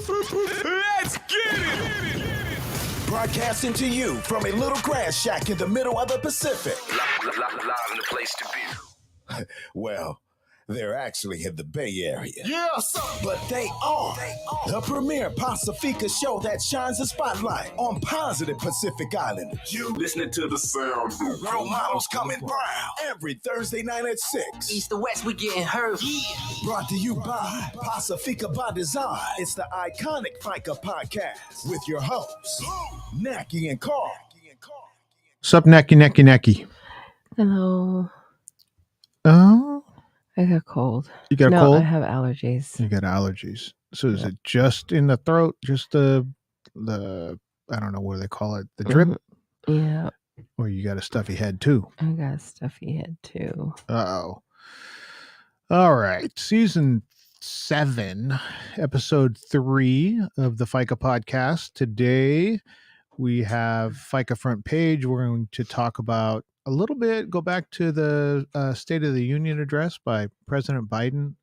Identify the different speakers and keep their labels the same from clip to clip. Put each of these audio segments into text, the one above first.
Speaker 1: Let's get it!
Speaker 2: Broadcasting to you from a little grass shack in the middle of the Pacific.
Speaker 1: Live in the place to be.
Speaker 2: Well, they're actually in the Bay Area.
Speaker 1: Yeah, sir.
Speaker 2: But they are the premier Faika show that shines a spotlight on positive Pacific Islanders.
Speaker 1: You listening to the sound.
Speaker 2: Role models coming brown every Thursday night at 6.
Speaker 3: East to west, we getting hurt.
Speaker 1: Yeah.
Speaker 2: Brought to you by Pacifica by Design. It's the iconic Faika podcast with your hosts, Naki and Carl.
Speaker 4: Sup, Necky.
Speaker 5: Hello.
Speaker 4: Oh,
Speaker 5: I got cold.
Speaker 4: you got a
Speaker 5: No,
Speaker 4: cold?
Speaker 5: I have allergies.
Speaker 4: You got allergies. So is it just in the throat? Just the I don't know what do they call it, the drip?
Speaker 5: Yeah,
Speaker 4: Or you got a stuffy head too?
Speaker 5: I got a stuffy head too.
Speaker 4: Uh-oh. All right. Season 7, episode 3 of the FICA podcast. Today we have FICA front page. We're going to talk about a little bit, go back to the State of the Union address by President Biden.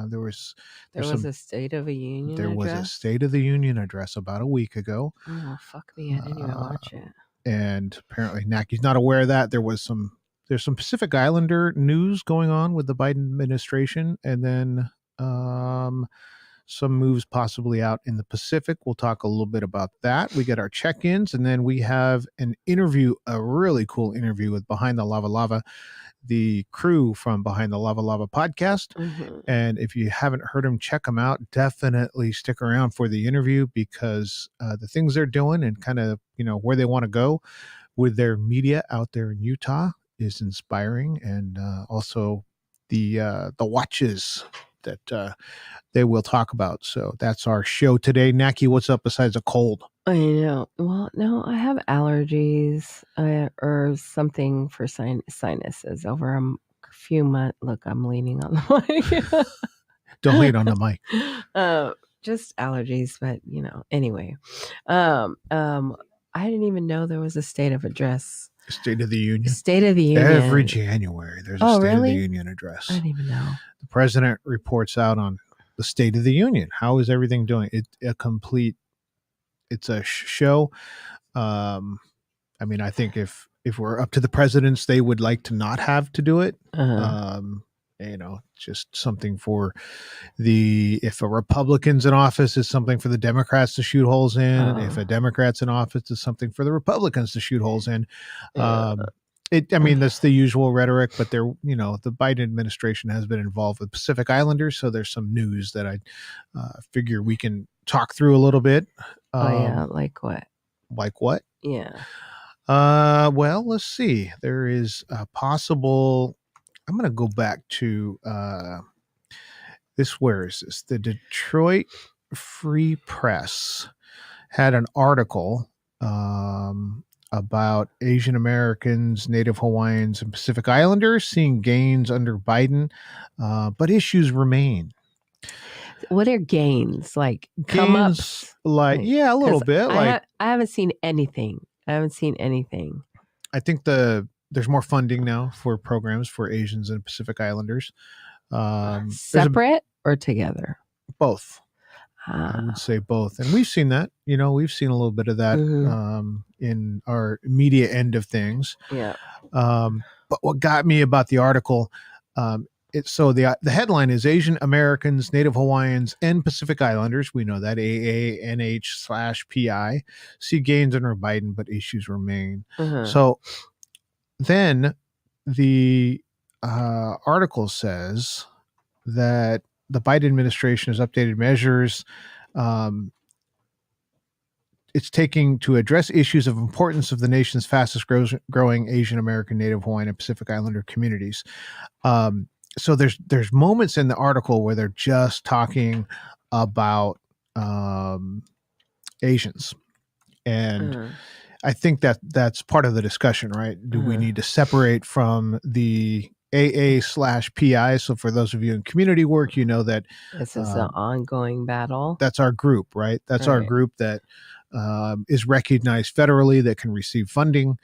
Speaker 4: There was
Speaker 5: a State of the Union
Speaker 4: There was a
Speaker 5: address?
Speaker 4: State of the Union address about a week ago.
Speaker 5: Oh, fuck me. I didn't even watch it.
Speaker 4: And apparently Naki's not aware of that. There's some Pacific Islander news going on with the Biden administration, and then some moves possibly out in the Pacific. We'll talk a little bit about that. We get our check-ins, and then we have an interview, a really cool interview with Behind the Lavalava, the crew from Behind the Lavalava podcast.
Speaker 5: Mhm.
Speaker 4: And if you haven't heard them, check them out. Definitely stick around for the interview, because the things they're doing and kind of, where they want to go with their media out there in Utah is inspiring. And also the watches that they will talk about. So that's our show today. Naki, what's up besides a cold?
Speaker 5: I know. Well, no, I have allergies or something for sinuses over a few months. Look, I'm leaning on the mic.
Speaker 4: Don't lean on the mic.
Speaker 5: Just allergies, but anyway. I didn't even know there was a state of address.
Speaker 4: State of the Union.
Speaker 5: State of the Union.
Speaker 4: Every January, there's a State of the Union address.
Speaker 5: I didn't even know.
Speaker 4: The president reports out on the State of the Union. How is everything doing? It's a show. I mean, I think if we're up to the presidents, they would like to not have to do it. Just something for if a Republican's in office, it's something for the Democrats to shoot holes in. If a Democrat's in office, it's something for the Republicans to shoot holes in. That's the usual rhetoric, but the Biden administration has been involved with Pacific Islanders. So there's some news that I figure we can talk through a little bit.
Speaker 5: Like what?
Speaker 4: Like what?
Speaker 5: Yeah.
Speaker 4: Well, let's see. There is a possible. I'm going to go back to this. Where is this? The Detroit Free Press had an article about Asian Americans, Native Hawaiians, and Pacific Islanders seeing gains under Biden, but issues remain.
Speaker 5: What are gains? Like come ups?
Speaker 4: Like, yeah, a little bit.
Speaker 5: I haven't seen anything.
Speaker 4: I think there's more funding now for programs for Asians and Pacific Islanders.
Speaker 5: Separate or together?
Speaker 4: Both. I would say both. And we've seen that. We've seen a little bit of that in our media end of things.
Speaker 5: Yeah.
Speaker 4: But what got me about the article, the headline is Asian Americans, Native Hawaiians, and Pacific Islanders. We know that AANH/PI see gains under Biden, but issues remain. So then the article says that the Biden administration has updated measures it's taking to address issues of importance of the nation's fastest growing Asian American, Native Hawaiian, and Pacific Islander communities. So there's moments in the article where they're just talking about Asians, and I think that's part of the discussion, right? Do we need to separate from the AA/PI? So for those of you in community work, you know that
Speaker 5: this is an ongoing battle.
Speaker 4: That's our group, right? That's our group that is recognized federally, that can receive funding.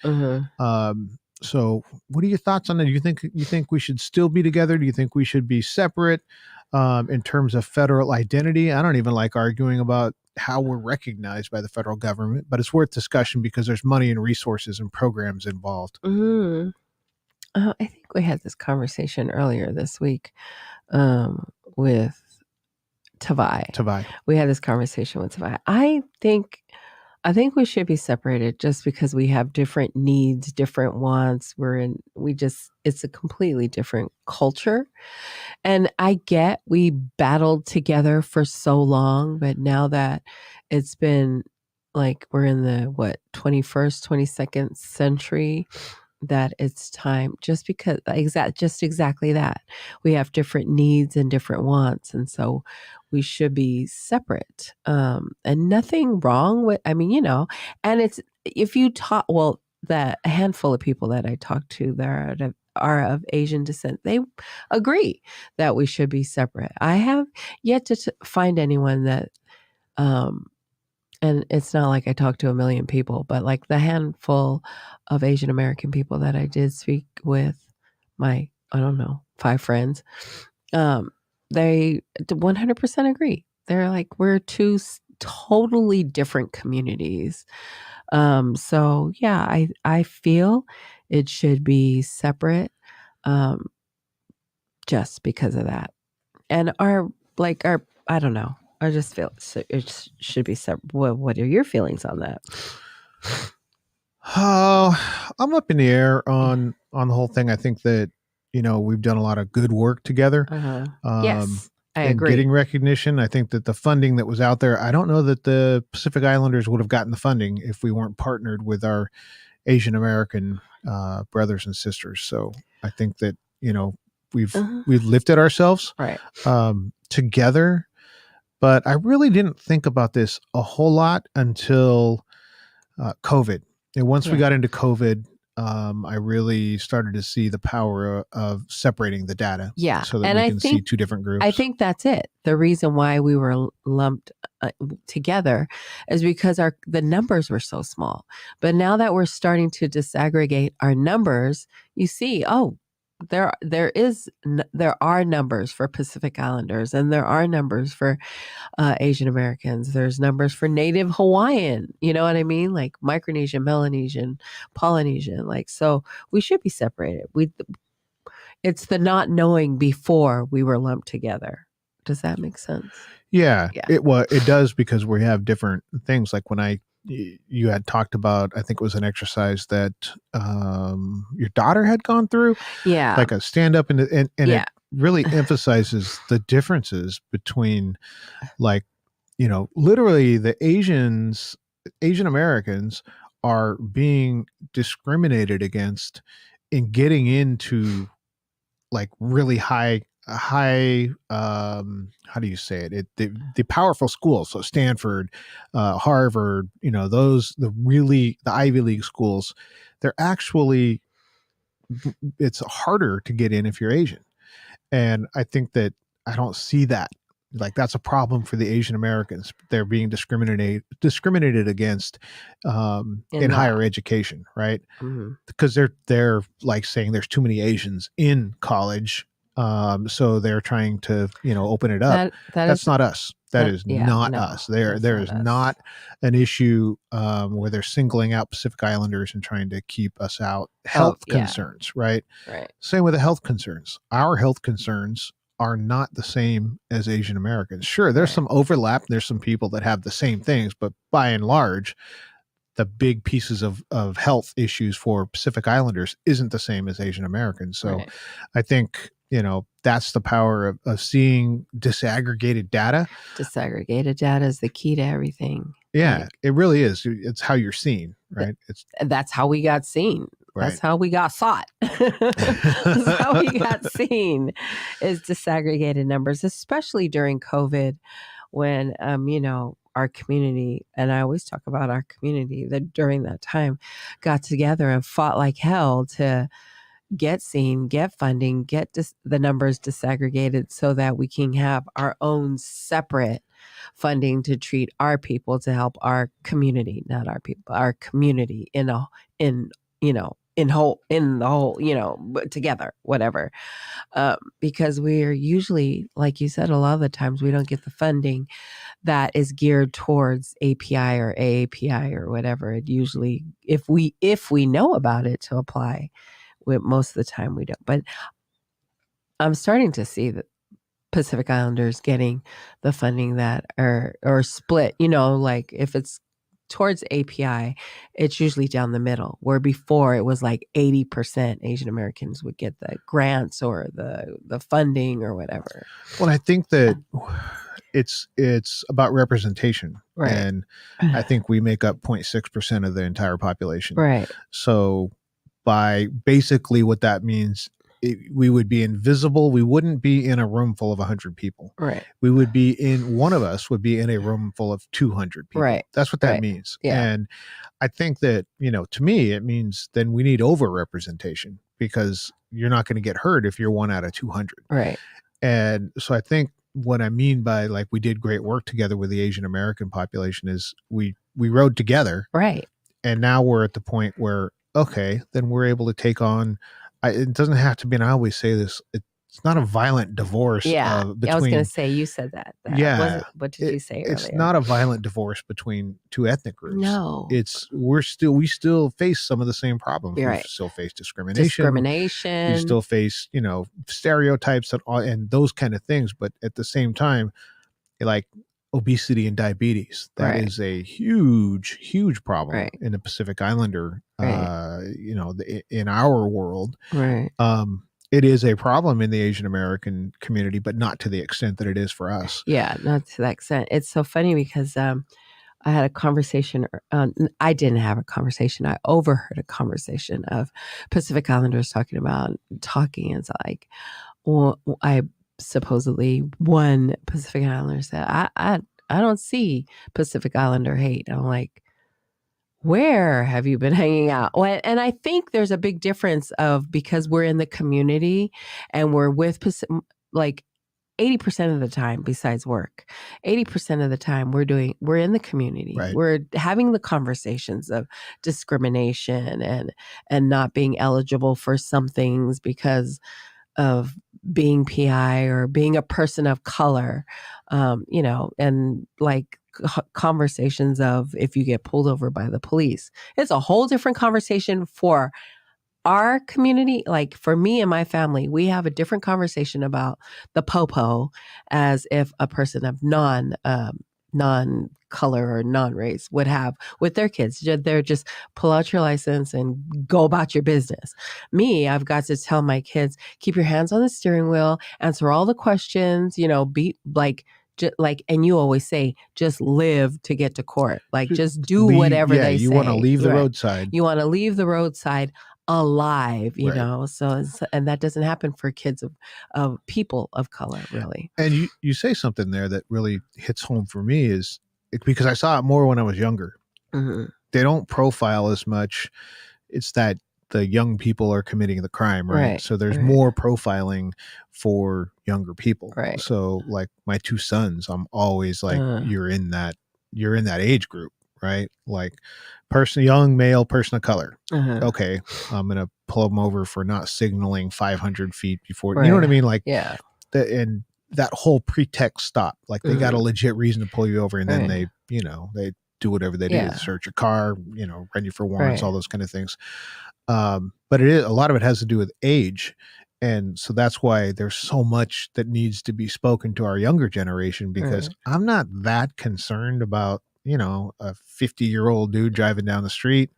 Speaker 4: So what are your thoughts on that? Do you think we should still be together? Do you think we should be separate in terms of federal identity? I don't even like arguing about how we're recognized by the federal government, but it's worth discussion because there's money and resources and programs involved.
Speaker 5: Mm. I think we had this conversation earlier this week with Tavai. We had this conversation with Tavai. I think we should be separated just because we have different needs, different wants. It's a completely different culture. And I get we battled together for so long, but now that it's been like we're in the 21st, 22nd century, that it's time just because exactly that. We have different needs and different wants. And so we should be separate. And nothing wrong with, and it's, if you talk, a handful of people that I talk to that are of Asian descent, they agree that we should be separate. I have yet to find anyone that, and it's not like I talked to a million people, but like the handful of Asian American people that I did speak with, my, 5 friends, they 100% agree. They're like, we're two totally different communities. So yeah, I feel it should be separate, just because of that. And I don't know. I just feel it should be separate. What are your feelings on that?
Speaker 4: I'm up in the air on the whole thing. I think that we've done a lot of good work together.
Speaker 5: Yes, I
Speaker 4: and
Speaker 5: agree.
Speaker 4: getting recognition. I think that the funding that was out there, I don't know that the Pacific Islanders would have gotten the funding if we weren't partnered with our Asian American brothers and sisters. So I think that we've lifted ourselves
Speaker 5: Right.
Speaker 4: together. But I really didn't think about this a whole lot until COVID. And once we got into COVID, I really started to see the power of separating the data.
Speaker 5: Yeah.
Speaker 4: So that
Speaker 5: And
Speaker 4: we
Speaker 5: I
Speaker 4: can see two different groups.
Speaker 5: I think that's it. The reason why we were lumped together is because the numbers were so small. But now that we're starting to disaggregate our numbers, you see, there are numbers for Pacific Islanders, and there are numbers for Asian Americans. There's numbers for Native Hawaiian. You know what I mean? Like Micronesian, Melanesian, Polynesian. Like, so we should be separated. It's the not knowing before we were lumped together. Does that make sense?
Speaker 4: Yeah. It does, because we have different things. Like when you had talked about, I think it was an exercise that your daughter had gone through.
Speaker 5: Yeah.
Speaker 4: Like a stand up and it really emphasizes the differences between, like, literally the Asian Americans are being discriminated against in getting into like really high how do you say it, the powerful schools. So Stanford, Harvard, the Ivy League schools, they're actually, it's harder to get in if you're Asian. And I think that I don't see that. Like, that's a problem for the Asian Americans. They're being discriminated against in higher education, right?
Speaker 5: Mm-hmm.
Speaker 4: Because they're like saying there's too many Asians in college, so they're trying to open it up. That's not us. That is not us. There is not an issue where they're singling out Pacific Islanders and trying to keep us out. Health concerns, right?
Speaker 5: Right.
Speaker 4: Same with the health concerns. Our health concerns are not the same as Asian Americans. Sure, there's some overlap. There's some people that have the same things, but by and large, the big pieces of health issues for Pacific Islanders isn't the same as Asian Americans. So I think, that's the power of seeing disaggregated data.
Speaker 5: Disaggregated data is the key to everything.
Speaker 4: Yeah, it really is. It's how you're seen, right?
Speaker 5: That's how we got seen.
Speaker 4: Right.
Speaker 5: That's how we got sought. That's how we got seen, is disaggregated numbers, especially during COVID when, our community, and I always talk about our community that during that time got together and fought like hell to get seen, get funding, get the numbers disaggregated so that we can have our own separate funding to treat our people, to help our community, not our people, our community in the whole, together, whatever. Because we are usually, like you said, a lot of the times we don't get the funding that is geared towards API or AAPI or whatever. It usually, if we know about it, to apply. Most of the time we don't. But I'm starting to see that Pacific Islanders getting the funding that or split, like if it's towards API, it's usually down the middle, where before it was like 80% Asian Americans would get the grants or the funding or whatever.
Speaker 4: Well, I think that it's about representation.
Speaker 5: Right.
Speaker 4: And I think we make up 0.6% of the entire population.
Speaker 5: Right.
Speaker 4: So by basically what that means, we would be invisible. We wouldn't be in a room full of 100 people.
Speaker 5: Right.
Speaker 4: We would be one of us would be in a room full of 200 people.
Speaker 5: Right.
Speaker 4: That's what that means.
Speaker 5: Yeah.
Speaker 4: And I think that, to me, it means then we need over-representation, because you're not going to get heard if you're 1 out of 200.
Speaker 5: Right.
Speaker 4: And so I think what I mean by like we did great work together with the Asian American population is we rode together.
Speaker 5: Right.
Speaker 4: And now we're at the point where, okay, then we're able to take on, it doesn't have to be, and I always say this, it's not a violent divorce.
Speaker 5: Yeah.
Speaker 4: Between,
Speaker 5: I was going to say, you said that.
Speaker 4: Yeah.
Speaker 5: What did you say earlier?
Speaker 4: It's not a violent divorce between two ethnic groups.
Speaker 5: No.
Speaker 4: We still face some of the same problems.
Speaker 5: Right.
Speaker 4: We still face discrimination. We still face, stereotypes and those kind of things. But at the same time, like obesity and diabetes, that is a huge, huge problem in the Pacific Islander, in our world.
Speaker 5: Right.
Speaker 4: It is a problem in the Asian American community, but not to the extent that it is for us.
Speaker 5: Yeah, not to that extent. It's so funny because I had a conversation. I didn't have a conversation. I overheard a conversation of Pacific Islanders talking. And it's like, well, I supposedly one Pacific Islander said, I don't see Pacific Islander hate. I'm like, where have you been hanging out? Well, and I think there's a big difference because we're in the community and we're with like 80% of the time, besides work, 80% of the time we're in the community.
Speaker 4: Right.
Speaker 5: We're having the conversations of discrimination and not being eligible for some things because of being PI or being a person of color, and like conversations of if you get pulled over by the police. It's a whole different conversation for our community. Like for me and my family, we have a different conversation about the popo as if a person of non-color or non-race would have with their kids. They're just pull out your license and go about your business. Me, I've got to tell my kids, keep your hands on the steering wheel, answer all the questions, be like, and you always say, just live to get to court. Like, just do whatever they say.
Speaker 4: You want to leave the roadside.
Speaker 5: You want to leave the roadside alive, you know? So, and that doesn't happen for kids of people of color, really.
Speaker 4: And you say something there that really hits home for me is because I saw it more when I was younger.
Speaker 5: Mm-hmm.
Speaker 4: They don't profile as much. It's that the young people are committing the crime, right? So there's more profiling for younger people.
Speaker 5: Right.
Speaker 4: So like my two sons, I'm always like, you're in that age group, right? Like young male person of color. Okay. I'm going to pull them over for not signaling 500 feet before, you know what I mean? Like,
Speaker 5: yeah.
Speaker 4: And that whole pretext stop, like they got a legit reason to pull you over, and then they do whatever they do, search your car, run you for warrants, all those kind of things. But a lot of it has to do with age. And so that's why there's so much that needs to be spoken to our younger generation, because I'm not that concerned about, a 50-year-old dude driving down the street.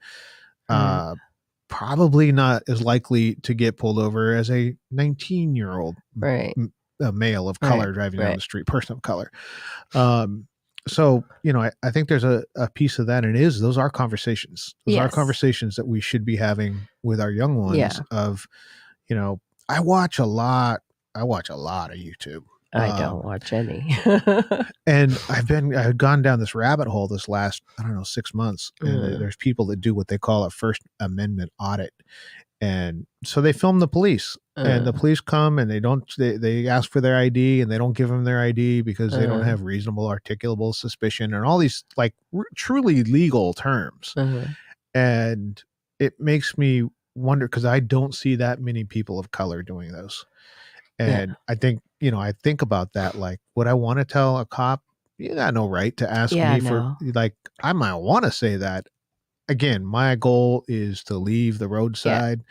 Speaker 4: Probably not as likely to get pulled over as a 19-year-old male of color driving down the street, person of color. So, I think there's a piece of that, and those are conversations. Those are conversations that we should be having with our young ones of, I watch a lot of YouTube.
Speaker 5: I don't watch any.
Speaker 4: And I've gone down this rabbit hole this last, 6 months. And there's people that do what they call a First Amendment audit. And so they film the police, and the police come and they ask for their ID, and they don't give them their ID because they don't have reasonable articulable suspicion and all these like truly legal terms. And it makes me wonder, because I don't see that many people of color doing those. And I think, I think about that. Like, would I want to tell a cop, you got no right to ask
Speaker 5: Yeah,
Speaker 4: me for, like, I might want to say that. Again, my goal is to leave the roadside.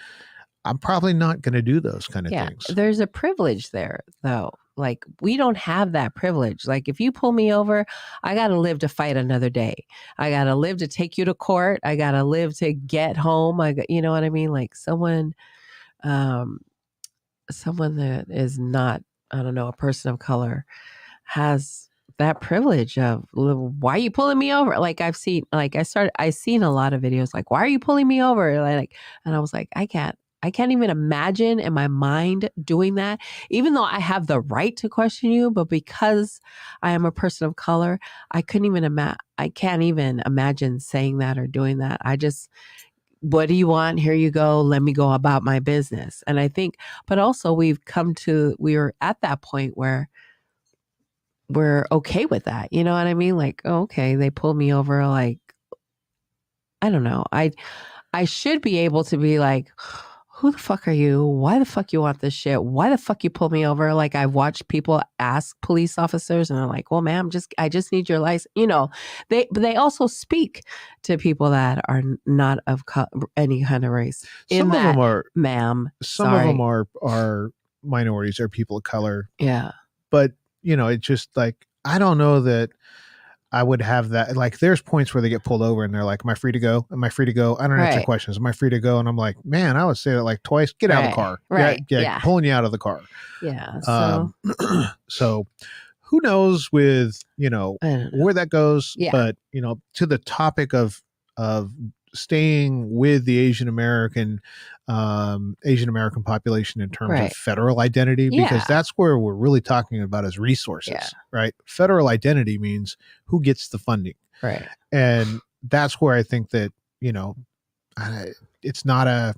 Speaker 4: I'm probably not going to do those kind of things.
Speaker 5: There's a privilege there, though. Like, we don't have that privilege. Like, if you pull me over, I got to live to fight another day. I got to live to take you to court. I got to live to get home. You know what I mean? Like, someone that is not, I don't know, a person of color has that privilege of, why are you pulling me over? Like, I've seen a lot of videos like, why are you pulling me over? And I was like, I can't even imagine in my mind doing that, even though I have the right to question you. But because I am a person of color, I can't even imagine saying that or doing that. What do you want? Here you go. Let me go about my business. And I think, but also we are at that point where we're okay with that. You know what I mean? Like, oh, okay, they pulled me over. Like, I don't know. I should be able to be like, who the fuck are you? Why the fuck you want this shit? Why the fuck you pull me over? Like, I've watched people ask police officers and they're like, well, ma'am, I just need your license. You know, they also speak to people that are not of any kind of race.
Speaker 4: Some of them are,
Speaker 5: ma'am.
Speaker 4: Some of them are minorities or people of color.
Speaker 5: Yeah.
Speaker 4: But, you know, it's just like, I don't know that I would have that. Like, there's points where they get pulled over and they're like, am I free to go? Am I free to go? I don't answer questions. Am I free to go? And I'm like, man, I would say that like twice. Get out of the car.
Speaker 5: Right.
Speaker 4: Yeah. Pulling you out of the car.
Speaker 5: Yeah.
Speaker 4: So who knows with, you know, where that goes.
Speaker 5: Yeah.
Speaker 4: But, you know, to the topic of staying with the Asian American population in terms of federal identity, because that's where we're really talking about is resources, right? Federal identity means who gets the funding.
Speaker 5: Right.
Speaker 4: And that's where I think that, you know, it's not a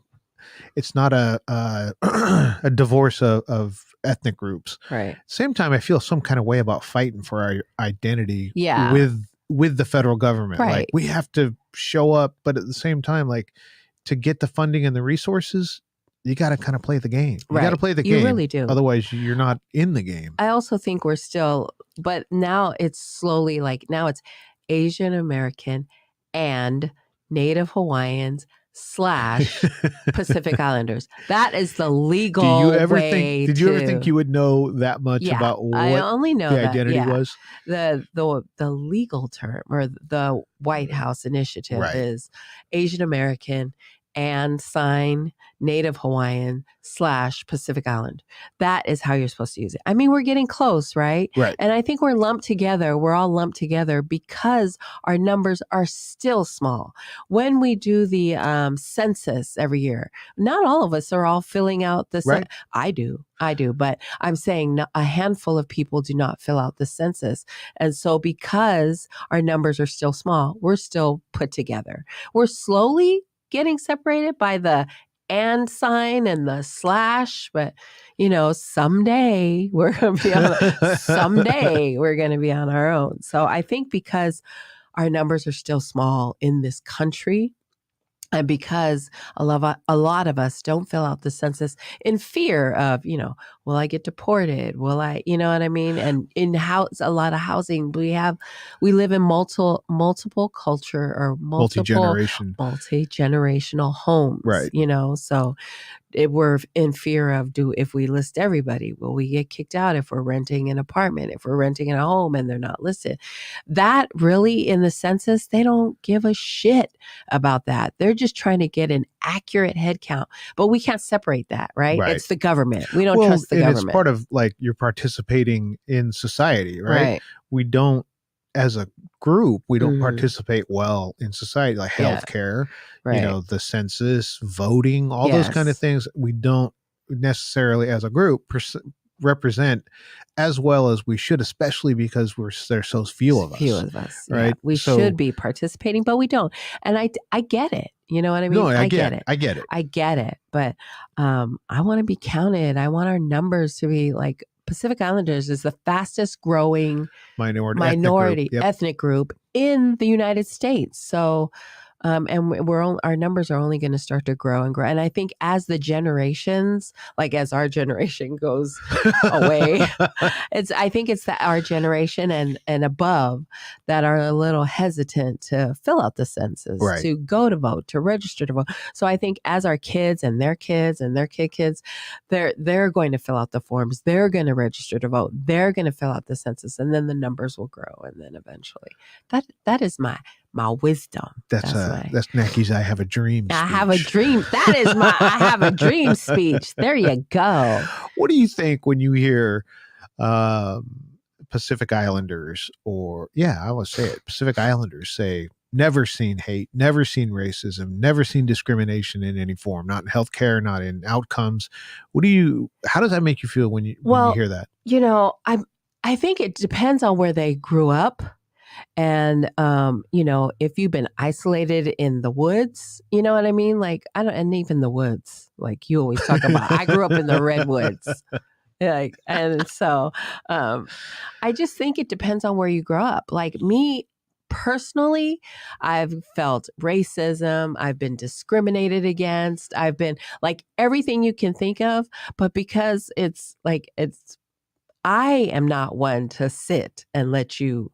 Speaker 4: a divorce of ethnic groups.
Speaker 5: Right.
Speaker 4: Same time, I feel some kind of way about fighting for our identity with the federal government.
Speaker 5: Right.
Speaker 4: Like, we have to show up, but at the same time, like, to get the funding and the resources, you got to kind of play the game. You got to play the game.
Speaker 5: You really do.
Speaker 4: Otherwise, you're not in the game.
Speaker 5: I also think we're still, but now it's slowly like, now it's Asian American and Native Hawaiians / Pacific Islanders. That is the legal way.
Speaker 4: Did you ever think you would know that much about what
Speaker 5: I only know
Speaker 4: the identity was?
Speaker 5: The legal term, or the White House initiative, is Asian American and sign Native Hawaiian / Pacific Island. That is how you're supposed to use it. I mean, we're getting close, right?
Speaker 4: Right.
Speaker 5: And I think we're lumped together. We're all lumped together because our numbers are still small. When we do the census every year, not all of us are all filling out the census. I do. But I'm saying a handful of people do not fill out the census. And so because our numbers are still small, we're still put together. We're slowly getting separated by the and sign and the / but you know, someday we're going to be on our own. So I think because our numbers are still small in this country, and because a lot of us don't fill out the census in fear of, you know, will I get deported? Will I, you know what I mean? And in a lot of housing, we live in multiple culture or multi-generational homes,
Speaker 4: right?
Speaker 5: You know, so we're in fear of, if we list everybody, will we get kicked out if we're renting an apartment, if we're renting in a home and they're not listed? That really, in the census, they don't give a shit about that. They're just trying to get an accurate head count, but we can't separate that, right? It's the government. We don't trust the government.
Speaker 4: It's part of, like, you're participating in society, right? We don't, as a group, we don't participate well in society, like healthcare, you know, the census, voting, all those kind of things. We don't necessarily, as a group, represent as well as we should, especially because there's so few of us. Right?
Speaker 5: We should be participating, but we don't. And I get it. You know what I mean?
Speaker 4: No, I get it.
Speaker 5: I get it. But I want to be counted. I want our numbers to be like, Pacific Islanders is the fastest growing minority ethnic group in the United States. So And our numbers are only going to start to grow and grow. And I think as the generations, like as our generation goes away, I think it's that our generation and above that are a little hesitant to fill out the census,
Speaker 4: Right.
Speaker 5: to go to vote, to register to vote. So I think as our kids and their kids and their kids, they're going to fill out the forms. They're going to register to vote. They're going to fill out the census, and then the numbers will grow. And then eventually, that is my wisdom.
Speaker 4: That's Naki's I have a dream speech.
Speaker 5: I have a dream. That is my I have a dream speech. There you go.
Speaker 4: What do you think when you hear Pacific Islanders I will say it, Pacific Islanders say, never seen hate, never seen racism, never seen discrimination in any form, not in healthcare, not in outcomes. How does that make you feel when you hear that?
Speaker 5: I think it depends on where they grew up. And, if you've been isolated in the woods, you know what I mean? Like, and even the woods, like you always talk about, I grew up in the redwoods. And so, I just think it depends on where you grow up. Like me personally, I've felt racism. I've been discriminated against. I've been like everything you can think of, but because I am not one to sit and let you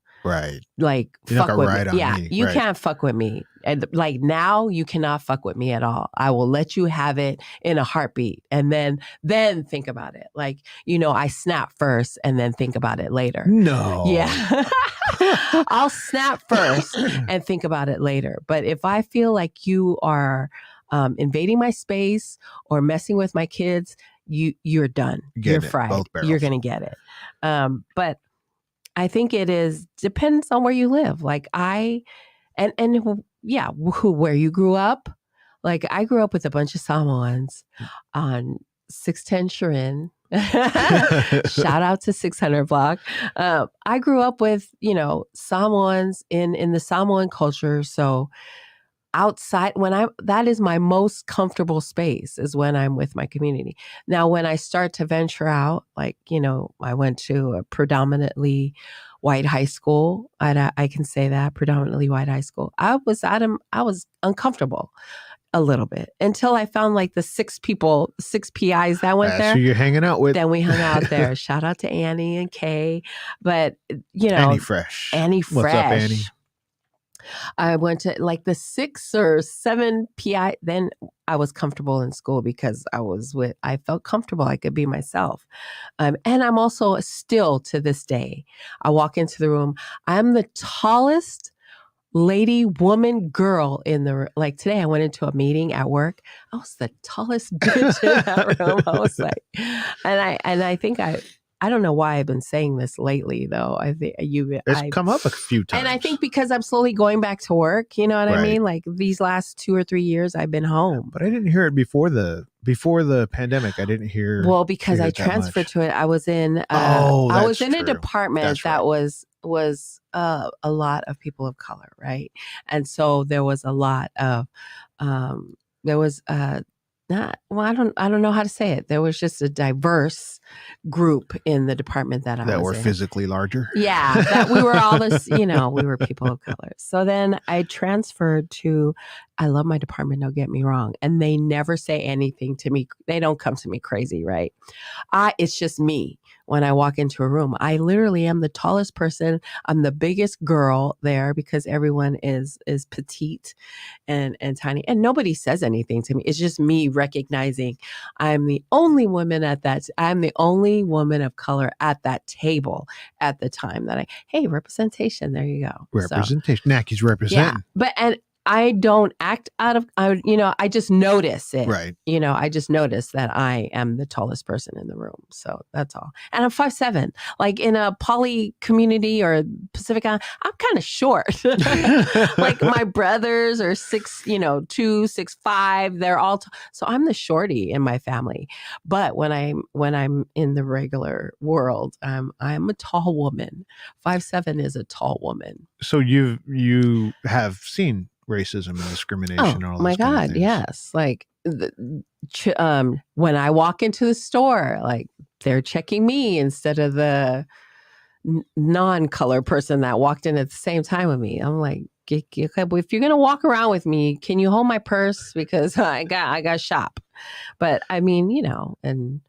Speaker 5: like
Speaker 4: You're
Speaker 5: fuck with
Speaker 4: ride
Speaker 5: me.
Speaker 4: On me.
Speaker 5: You can't fuck with me. And like now you cannot fuck with me at all. I will let you have it in a heartbeat and then think about it. Like, I snap first and then think about it later.
Speaker 4: No.
Speaker 5: Yeah. I'll snap first and think about it later. But if I feel like you are invading my space or messing with my kids, you're done. You're fried. You're going to get it. But I think depends on where you live. Like where you grew up. Like I grew up with a bunch of Samoans on 610 Sharin. Shout out to 600 block. I grew up with, Samoans in the Samoan culture. So outside that is my most comfortable space is when I'm with my community. Now, when I start to venture out, like, I went to a predominantly white high school. I can say that, predominantly white high school. I was uncomfortable a little bit until I found like the 6 PIs that went there.
Speaker 4: That's who you're hanging out with.
Speaker 5: Then we hung out there. Shout out to Annie and Kay. But,
Speaker 4: Annie Fresh.
Speaker 5: What's up, Annie? I went to like the 6 or 7 PI. Then I was comfortable in school because I felt comfortable. I could be myself. And I'm also still to this day, I walk into the room. I'm the tallest lady, woman, girl in like today I went into a meeting at work. I was the tallest bitch in that room. I was like, and I think I don't know why I've been saying this lately, though. I think
Speaker 4: it's come up a few times.
Speaker 5: And I think because I'm slowly going back to work, you know what I mean? Like these last 2 or 3 years, I've been home.
Speaker 4: But I didn't hear it before the pandemic. I didn't hear.
Speaker 5: Well, because I transferred to it. I was in. I was in a department that was a lot of people of color, right? And so there was a lot of I don't know how to say it. There was just a diverse group in the department that I was in.
Speaker 4: That were physically larger?
Speaker 5: Yeah, that we were all this, we were people of color. So then I transferred to, I love my department, don't get me wrong. And they never say anything to me. They don't come to me crazy, right? It's just me. When I walk into a room, I literally am the tallest person. I'm the biggest girl there because everyone is petite and tiny, and nobody says anything to me. It's just me recognizing I'm the only woman I'm the only woman of color at that table at the time that representation. There you go.
Speaker 4: Representation. Naki's representing.
Speaker 5: Yeah, I don't act out of, I just notice it.
Speaker 4: Right.
Speaker 5: I just notice that I am the tallest person in the room. So that's all. And I'm 5'7". Like in a poly community or Pacific Island, I'm kind of short. Like my brothers are 6'2", 6'5". They're all, so I'm the shorty in my family. But when I'm in the regular world, I'm a tall woman. 5'7" is a tall woman.
Speaker 4: So you have seen racism and discrimination and all those
Speaker 5: my God,
Speaker 4: things.
Speaker 5: yes. Like when I walk into the store, like they're checking me instead of the non-color person that walked in at the same time with me. I'm like, if you're gonna walk around with me, can you hold my purse because I got shop. But I mean, and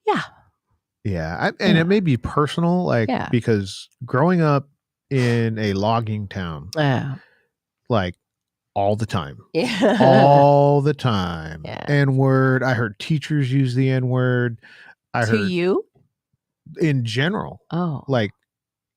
Speaker 5: yeah.
Speaker 4: And it may be personal, like because growing up in a logging town, like all the time, all the time, N-word. I heard teachers use the N-word.
Speaker 5: To you
Speaker 4: in general, like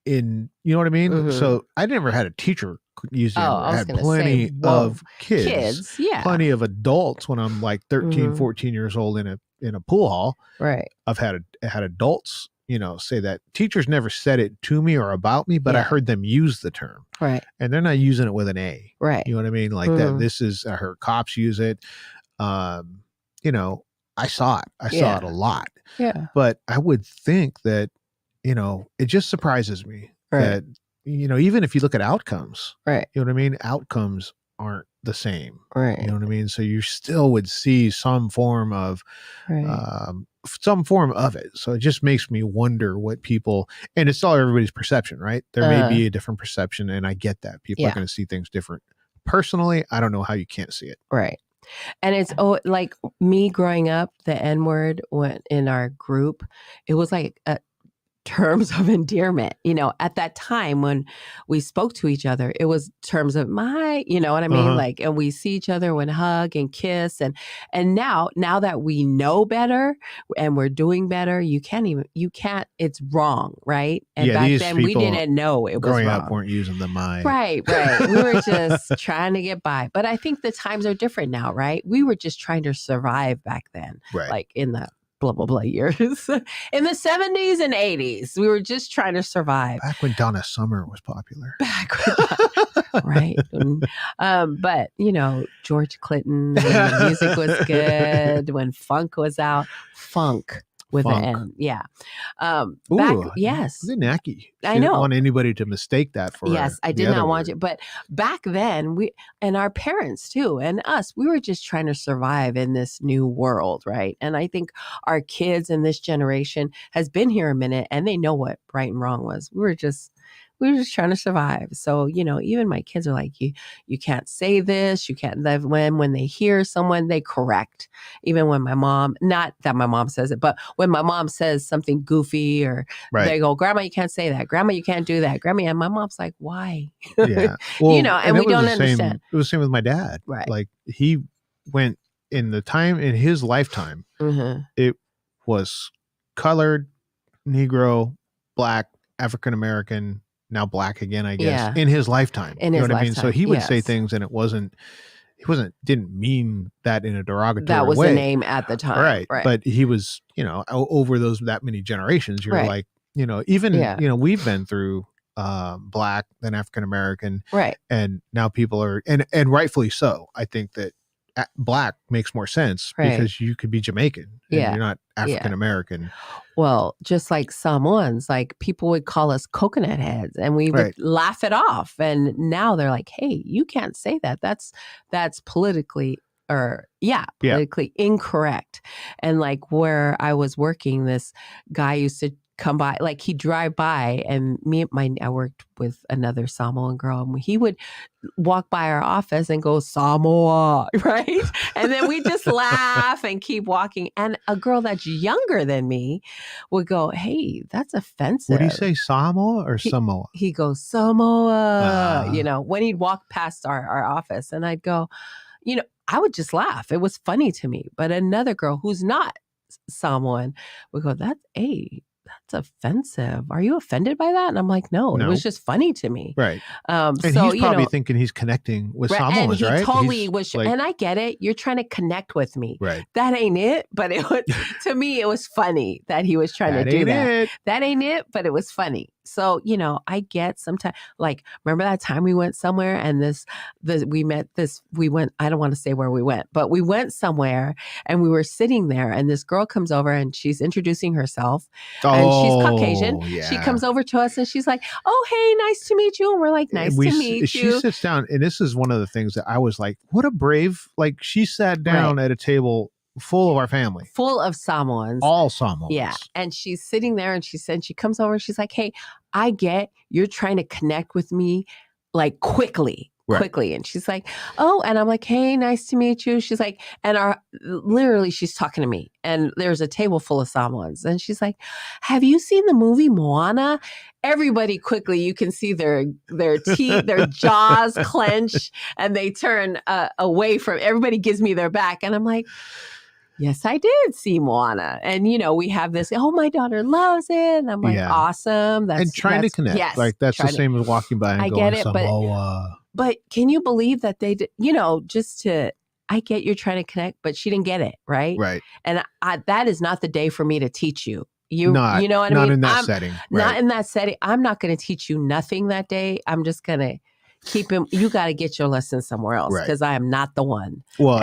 Speaker 4: you know what I mean?
Speaker 5: Mm-hmm.
Speaker 4: So I never had a teacher use the N-word. I had plenty of kids, plenty of adults when I'm like 13, 14 years old in a pool hall.
Speaker 5: Right.
Speaker 4: I've had adults, say that. Teachers never said it to me or about me, but I heard them use the term.
Speaker 5: Right.
Speaker 4: And they're not using it with an A.
Speaker 5: Right.
Speaker 4: You know what I mean? Like that. I heard cops use it. I saw it. I saw it a lot.
Speaker 5: Yeah.
Speaker 4: But I would think that, it just surprises me that, even if you look at outcomes,
Speaker 5: right.
Speaker 4: You know what I mean? Outcomes aren't the same.
Speaker 5: Right.
Speaker 4: You know what I mean? So you still would see some form of it. So it just makes me wonder what people, and it's all everybody's perception, right? There may be a different perception, and I get that. People are going to see things different. Personally, I don't know how you can't see it.
Speaker 5: Right. And it's like me growing up, the N-word went in our group. It was like terms of endearment, at that time when we spoke to each other, it was terms of you know what I mean? Like, and we see each other and hug and kiss. And now that we know better and we're doing better, you can't, it's wrong. Right. And back then we didn't know it was
Speaker 4: growing
Speaker 5: wrong.
Speaker 4: Up weren't using the mind.
Speaker 5: Right. We were just trying to get by. But I think the times are different now, right? We were just trying to survive back then.
Speaker 4: Right.
Speaker 5: Like in the blah, blah, blah years. In the 70s and 80s, we were just trying to survive.
Speaker 4: Back when Donna Summer was popular.
Speaker 5: Right. But, George Clinton, when the music was good, when funk was out, funk with an N. Yeah. Yes.
Speaker 4: Nacky.
Speaker 5: I know.
Speaker 4: Didn't want anybody to mistake that for
Speaker 5: Yes, I did not want you. But back then, and our parents too, and us, we were just trying to survive in this new world, right? And I think our kids in this generation has been here a minute, and they know what right and wrong was. We were just trying to survive. So, even my kids are like, you can't say this, you can't. When they hear someone, they correct. Even when my mom, not that my mom says it, but when my mom says something goofy or they go, Grandma, you can't say that. Grandma, you can't do that. Grandma, and my mom's like, why?
Speaker 4: Yeah. Well,
Speaker 5: and we don't understand.
Speaker 4: It was the same with my dad.
Speaker 5: Right.
Speaker 4: Like he went in his lifetime, it was colored, Negro, Black, African-American, now Black again, I guess, in his lifetime.
Speaker 5: You know what I mean?
Speaker 4: So he would say things and didn't mean that in a derogatory way.
Speaker 5: That was the name at the time.
Speaker 4: Right. But he was, over that many generations, you're like, even, we've been through Black, then African-American.
Speaker 5: Right.
Speaker 4: And now people are, and rightfully so. I think that Black makes more sense because you could be Jamaican and you're not African-American.
Speaker 5: Well, just like Samoans, like people would call us coconut heads and we would laugh it off. And now they're like, hey, you can't say that. That's politically incorrect. And like where I was working, this guy used to come by, like he'd drive by and I worked with another Samoan girl and he would walk by our office and go, Samoa, right? And then we just laugh and keep walking. And a girl that's younger than me would go, hey, that's offensive.
Speaker 4: What do you say, Samoa or Samoa?
Speaker 5: He goes, Samoa, when he'd walk past our office and I'd go, I would just laugh. It was funny to me. But another girl who's not Samoan would go, that's offensive. Are you offended by that? And I'm like, no, it was just funny to me.
Speaker 4: Right. And so, he's probably thinking he's connecting with Samoans, right?
Speaker 5: And he totally was. Like, and I get it. You're trying to connect with me.
Speaker 4: Right.
Speaker 5: That ain't it. But to me, it was funny that he was trying to do that. That ain't it. But it was funny. So, I get sometimes, like, remember that time we went somewhere and we went, I don't want to say where we went, but we went somewhere and we were sitting there and this girl comes over and she's introducing herself and she's Caucasian. Yeah. She comes over to us and she's like, oh, hey, nice to meet you. And we're like, nice to meet you.
Speaker 4: She sits down and this is one of the things that I was like, what a brave, like she sat down at a table full of our family.
Speaker 5: Full of Samoans.
Speaker 4: All Samoans.
Speaker 5: Yeah. And she's sitting there and she comes over and she's like, hey, I get you're trying to connect with me. like quickly. And she's like, oh, and I'm like, hey, nice to meet you. She's like, and literally she's talking to me, and there's a table full of Samoans, and she's like, have you seen the movie Moana? Everybody quickly, you can see their teeth, their jaws clench, and they turn away from, everybody gives me their back. And I'm like, yes, I did see Moana. And, we have this, oh, my daughter loves it. And I'm like, awesome.
Speaker 4: And trying to connect. Yes, like, that's the same as walking by and
Speaker 5: I
Speaker 4: going,
Speaker 5: get it,
Speaker 4: Samoa.
Speaker 5: But can you believe that they did, I get you're trying to connect, but she didn't get it, right?
Speaker 4: Right.
Speaker 5: And that is not the day for me to teach you. You know what I mean?
Speaker 4: Not in that setting.
Speaker 5: Not in that setting. I'm not going to teach you nothing that day. I'm just going to keep him. You got to get your lesson somewhere else, because I am not the one.
Speaker 4: Well,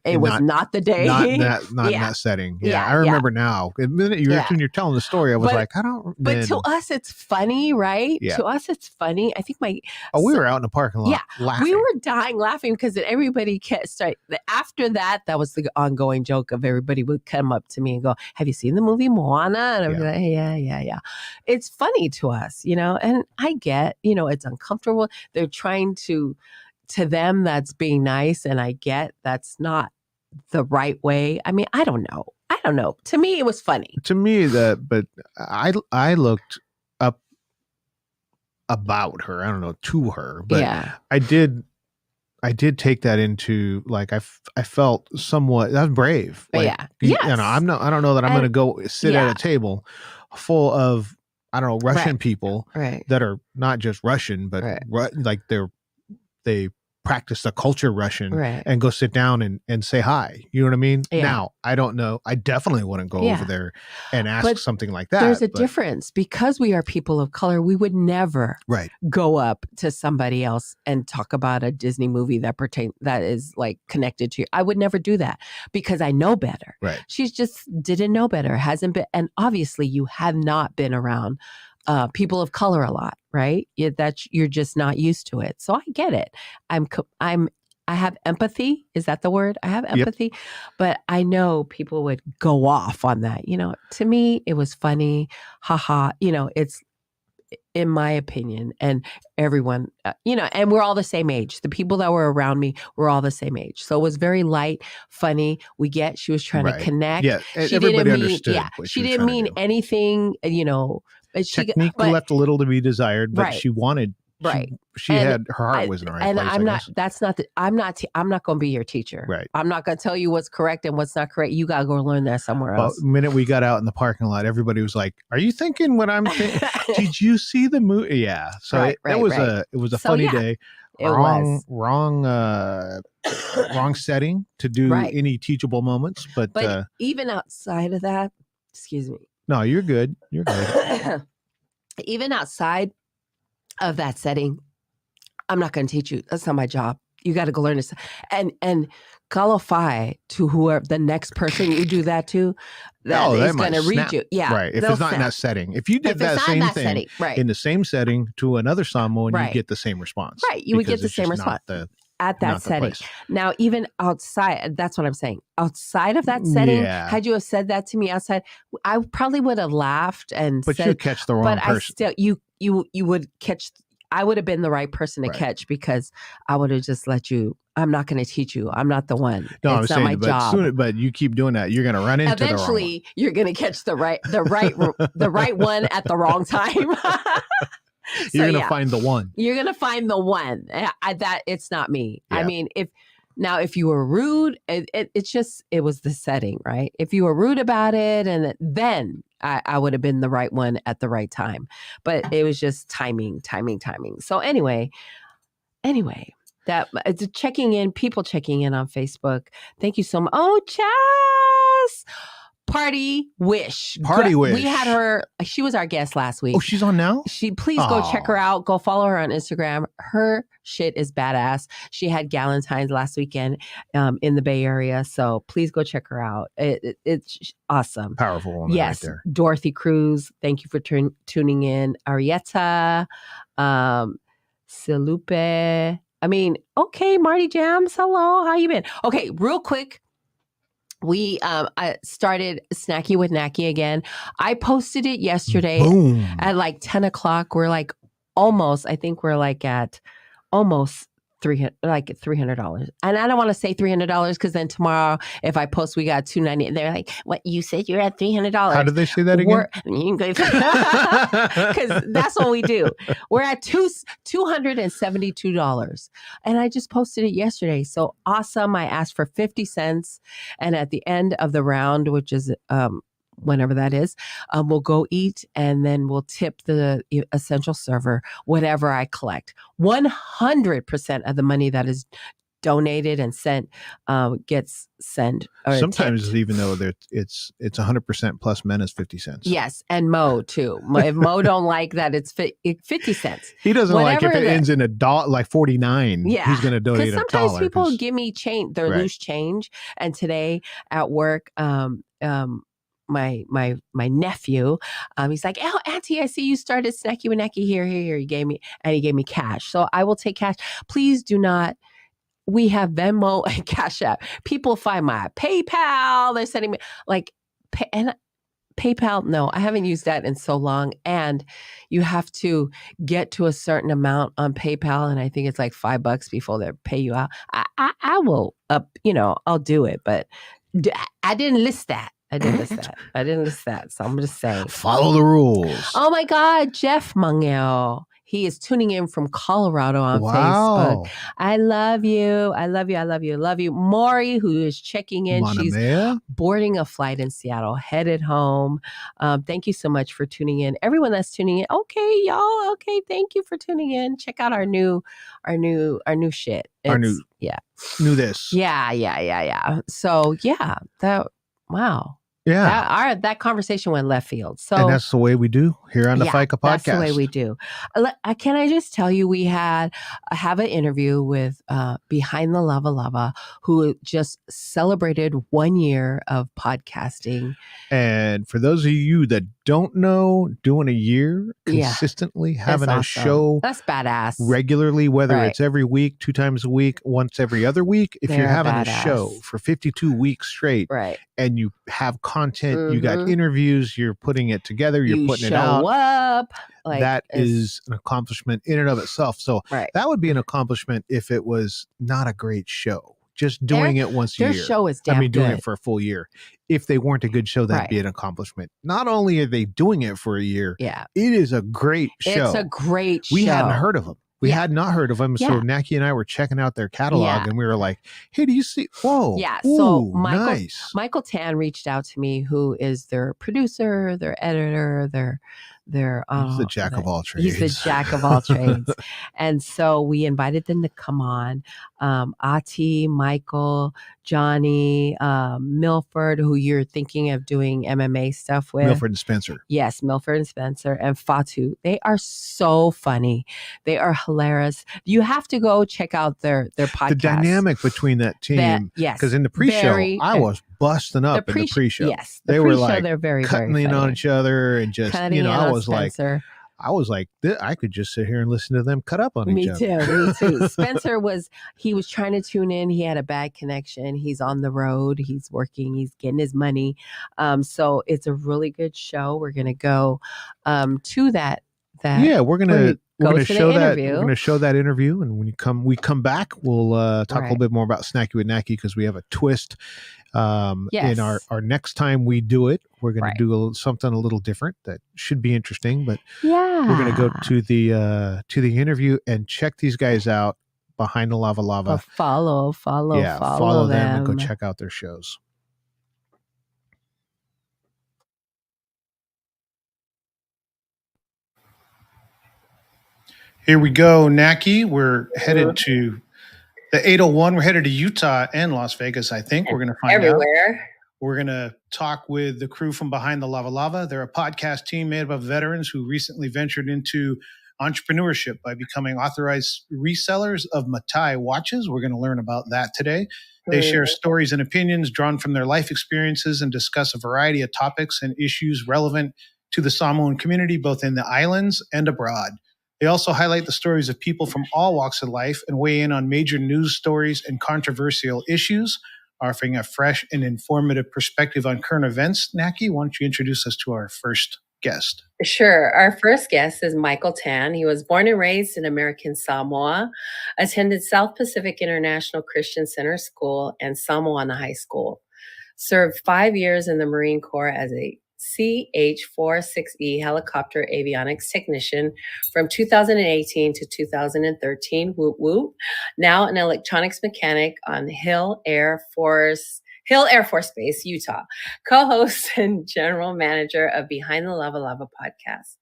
Speaker 5: it was not the day.
Speaker 4: Not in that setting. Yeah, I remember now. The minute when you're telling the story, I was like, I don't.
Speaker 5: But to us, it's funny, right? Yeah. To us, it's funny. I think
Speaker 4: we were out in the parking lot.
Speaker 5: Yeah,
Speaker 4: laughing.
Speaker 5: We were dying laughing because everybody kept starting. After that was the ongoing joke of everybody would come up to me and go, "Have you seen the movie Moana?" And I'd be like, "Yeah." It's funny to us, and I get, it's uncomfortable. They're trying to them, that's being nice, and I get that's not the right way. I mean, I don't know. To me, it was funny.
Speaker 4: To me, but I looked up about her. I don't know, to her, but I did take that into, like, I felt somewhat, that was brave. Like,
Speaker 5: yes.
Speaker 4: I don't know that I'm going to go sit at a table full of, I don't know, Russian people that are not just Russian, but like they practice the culture Russian and go sit down and say hi. You know what I mean? Yeah. Now, I don't know. I definitely wouldn't go over there and ask something like that.
Speaker 5: There's a difference. Because we are people of color, we would never go up to somebody else and talk about a Disney movie that is like connected to you. I would never do that because I know better.
Speaker 4: Right.
Speaker 5: She's just didn't know better. Hasn't been. And obviously you have not been around people of color a lot, right? You're just not used to it. So I get it. I have empathy. Is that the word? I have empathy, but I know people would go off on that. To me, it was funny. Haha. It's, in my opinion, and everyone, and we're all the same age. The people that were around me were all the same age. So it was very light, funny. She was trying to connect.
Speaker 4: Yeah. Everybody understood.
Speaker 5: She didn't mean anything,
Speaker 4: Technique left a little to be desired, but she wanted, she had, her heart was in the right place.
Speaker 5: And I'm not going to be your teacher.
Speaker 4: Right.
Speaker 5: I'm not going to tell you what's correct and what's not correct. You got to go learn that somewhere else.
Speaker 4: The minute we got out in the parking lot, everybody was like, are you thinking what I'm thinking? Did you see the movie? Yeah. So it was a funny day. Wrong setting to do any teachable moments. But
Speaker 5: even outside of that, excuse me.
Speaker 4: No, you're good. You're good.
Speaker 5: Even outside of that setting, I'm not going to teach you. That's not my job. You got to go learn this. And qualify to whoever the next person you do that to, that is going to read you. Yeah.
Speaker 4: Right. If it's not in that setting. If you did that same thing in the same setting to another Samoan, you get the same response.
Speaker 5: Right. You would get the same response. At that setting. Now, even outside, that's what I'm saying. Outside of that setting, had you have said that to me outside, I probably would have laughed and
Speaker 4: but
Speaker 5: said,
Speaker 4: you catch the wrong person.
Speaker 5: But you would catch. I would have been the right person to catch because I would have just let you. I'm not going to teach you. I'm not the one.
Speaker 4: No,
Speaker 5: it's not my job.
Speaker 4: But you keep doing that, you're going to run into
Speaker 5: eventually. You're going to catch the right one at the wrong time.
Speaker 4: You're going to find the one.
Speaker 5: You're going to find the one. That it's not me. Yeah. I mean, if you were rude, it was the setting, right? If you were rude about it, and then I would have been the right one at the right time. But it was just timing. So anyway, that it's people checking in on Facebook. Thank you so much. Oh, Chess. Party Wish. We had her. She was our guest last week.
Speaker 4: Oh, she's on now?
Speaker 5: Please go check her out. Go follow her on Instagram. Her shit is badass. She had Galentine's last weekend in the Bay Area. So please go check her out. It's awesome.
Speaker 4: Powerful woman right there.
Speaker 5: Dorothy Cruz. Thank you for tuning in. Arietta. Silupe. I mean, okay, Marty Jams. Hello. How you been? Okay, real quick. We I started Snacky with Nacky again. I posted it yesterday at like 10 o'clock. We're like I think we're like at almost $300. And I don't want to say $300 because then tomorrow, if I post, we got $290, they're like, "What, you said you're at $300?"
Speaker 4: How did they say that again?
Speaker 5: Because that's what we do. We're at $272, and I just posted it yesterday. So awesome! I asked for 50 cents, and at the end of the round, which is whenever that is, we'll go eat, and then we'll tip the essential server whatever I collect. 100% of the money that is donated and sent gets sent.
Speaker 4: Sometimes
Speaker 5: tipped.
Speaker 4: Even though it's 100% plus menace 50 cents.
Speaker 5: Yes, and Mo too. If Mo don't like that, it's 50 cents.
Speaker 4: He doesn't like if it ends in $1, like 49.
Speaker 5: Yeah,
Speaker 4: he's going to donate $1.
Speaker 5: Sometimes people give me change, their loose change. And today at work, my nephew, he's like, "Oh, Auntie, I see you started Snacky Wanacky here. He gave me cash. So I will take cash. Please do not. We have Venmo and Cash App. People find my PayPal. They're sending me and PayPal. No, I haven't used that in so long. And you have to get to a certain amount on PayPal, and I think it's like $5 before they pay you out. I will I'll do it, but I didn't list that. I didn't list that. So I'm just saying.
Speaker 4: Follow the rules.
Speaker 5: Oh my God, Jeff Mungel. He is tuning in from Colorado on Facebook. I love you. I love you. I love you. I love you. Maury, who is checking in. She's boarding a flight in Seattle, headed home. Thank you so much for tuning in. Everyone that's tuning in. Okay, y'all. Okay, thank you for tuning in. Check out our new shit.
Speaker 4: New this.
Speaker 5: Yeah. So wow.
Speaker 4: Yeah.
Speaker 5: That conversation went left field. So,
Speaker 4: and that's the way we do here on the Faika podcast.
Speaker 5: That's the way we do. Can I just tell you, we have an interview with Behind the Lavalava, who just celebrated 1 year of podcasting.
Speaker 4: And for those of you that don't know, doing a year consistently, having a show,
Speaker 5: that's badass,
Speaker 4: regularly, whether it's every week, 2 times a week, once every other week. If you're having a show for 52 weeks straight, and you have content, you got interviews, you're putting it together, you're putting it out,
Speaker 5: up.
Speaker 4: That is an accomplishment in and of itself. So that would be an accomplishment if it was not a great show. Just doing it once a year.
Speaker 5: Their show is damn
Speaker 4: doing
Speaker 5: good.
Speaker 4: it for a full year. If they weren't a good show, that'd be an accomplishment. Not only are they doing it for a year, it is a great show.
Speaker 5: It's a great show.
Speaker 4: We hadn't heard of them. We had not heard of them. So Naki and I were checking out their catalog and we were like, "Hey, do you see? Whoa.
Speaker 5: Yeah.
Speaker 4: Ooh,
Speaker 5: so
Speaker 4: nice.
Speaker 5: Michael Tan reached out to me, who is their producer, their editor, he's
Speaker 4: the jack of all trades.
Speaker 5: He's the jack of all trades. And so we invited them to come on. Ati, Michael, Johnny, Milford, who you're thinking of doing MMA stuff with.
Speaker 4: Milford and Spencer.
Speaker 5: Yes, Milford and Spencer, and Fatu. They are so funny. They are hilarious. You have to go check out their podcast.
Speaker 4: The dynamic between that team. Because in the pre-show, I was busting up in the pre-show.
Speaker 5: Yes.
Speaker 4: They were like
Speaker 5: they're very,
Speaker 4: cutting
Speaker 5: very
Speaker 4: in
Speaker 5: funny.
Speaker 4: on each other and just, I was like, I could just sit here and listen to them cut up on each other.
Speaker 5: Me too. Spencer was trying to tune in. He had a bad connection. He's on the road. He's working. He's getting his money. So it's a really good show. We're going to go to that.
Speaker 4: We're going to show that.
Speaker 5: Interview.
Speaker 4: We're going to show that interview, and when we come back, we'll talk a little bit more about Snacky with Naki, because we have a twist. In our next time we do it, we're going to do something a little different that should be interesting. But we're going to go to the interview and check these guys out behind the Lavalava.
Speaker 5: Follow
Speaker 4: them and go check out their shows. Here we go, Naki. We're headed to the 801. We're headed to Utah and Las Vegas, I think. We're going to find
Speaker 3: everywhere.
Speaker 4: Out. We're going to talk with the crew from Behind the Lavalava. They're a podcast team made up of veterans who recently ventured into entrepreneurship by becoming authorized resellers of Matai watches. We're going to learn about that today. They share stories and opinions drawn from their life experiences and discuss a variety of topics and issues relevant to the Samoan community, both in the islands and abroad. They also highlight the stories of people from all walks of life and weigh in on major news stories and controversial issues, offering a fresh and informative perspective on current events. Naki, why don't you introduce us to our first guest?
Speaker 5: Sure. Our first guest is Michael Tan. He was born and raised in American Samoa, attended South Pacific International Christian Center School and Samoana High School, served 5 years in the Marine Corps as a CH-46E helicopter avionics technician from 2018 to 2013. Whoop whoop. Now an electronics mechanic on Hill Air Force Base, Utah, co-host and general manager of Behind the Lavalava podcast,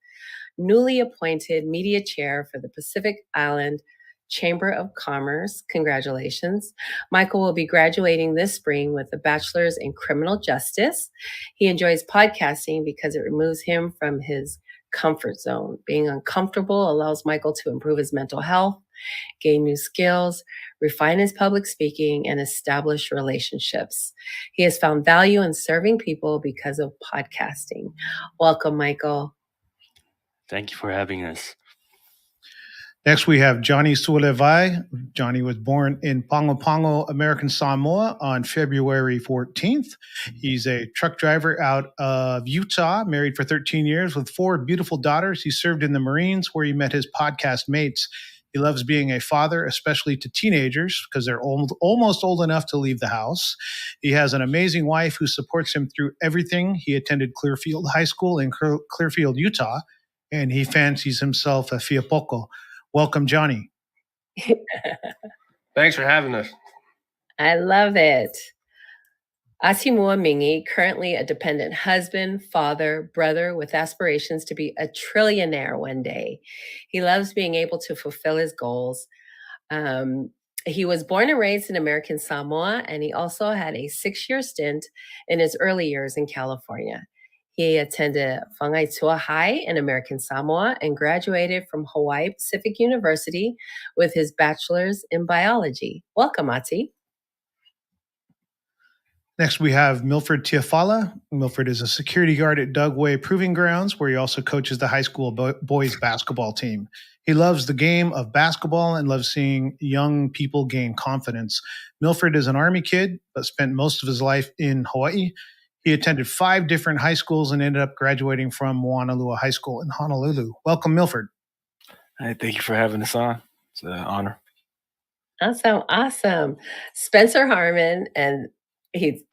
Speaker 5: newly appointed media chair for the Pacific Island Chamber of Commerce. Congratulations. Michael will be graduating this spring with a bachelor's in criminal justice. He enjoys podcasting because it removes him from his comfort zone. Being uncomfortable allows Michael to improve his mental health, gain new skills, refine his public speaking, and establish relationships. He has found value in serving people because of podcasting. Welcome, Michael.
Speaker 3: Thank you for having us.
Speaker 4: Next, we have Johnny Suolevai. Johnny was born in Pago Pago, American Samoa on February 14th. He's a truck driver out of Utah, married for 13 years with 4 beautiful daughters. He served in the Marines where he met his podcast mates. He loves being a father, especially to teenagers because they're almost old enough to leave the house. He has an amazing wife who supports him through everything. He attended Clearfield High School in Clearfield, Utah, and he fancies himself a fiapoco. Welcome, Johnny.
Speaker 3: Thanks for having us.
Speaker 5: I love it. Asimua Mingi, currently a dependent husband, father, brother with aspirations to be a trillionaire one day. He loves being able to fulfill his goals. He was born and raised in American Samoa, and he also had a 6-year stint in his early years in California. He attended Whangaitua High in American Samoa and graduated from Hawaii Pacific University with his bachelor's in biology. Welcome, Ati.
Speaker 4: Next, we have Milford Tiafala. Milford is a security guard at Dugway Proving Grounds, where he also coaches the high school boys basketball team. He loves the game of basketball and loves seeing young people gain confidence. Milford is an Army kid, but spent most of his life in Hawaii. He attended 5 different high schools and ended up graduating from Moanalua High School in Honolulu. Welcome, Milford.
Speaker 3: Hey, thank you for having us on. It's an honor.
Speaker 5: Awesome. Spencer Harmon, and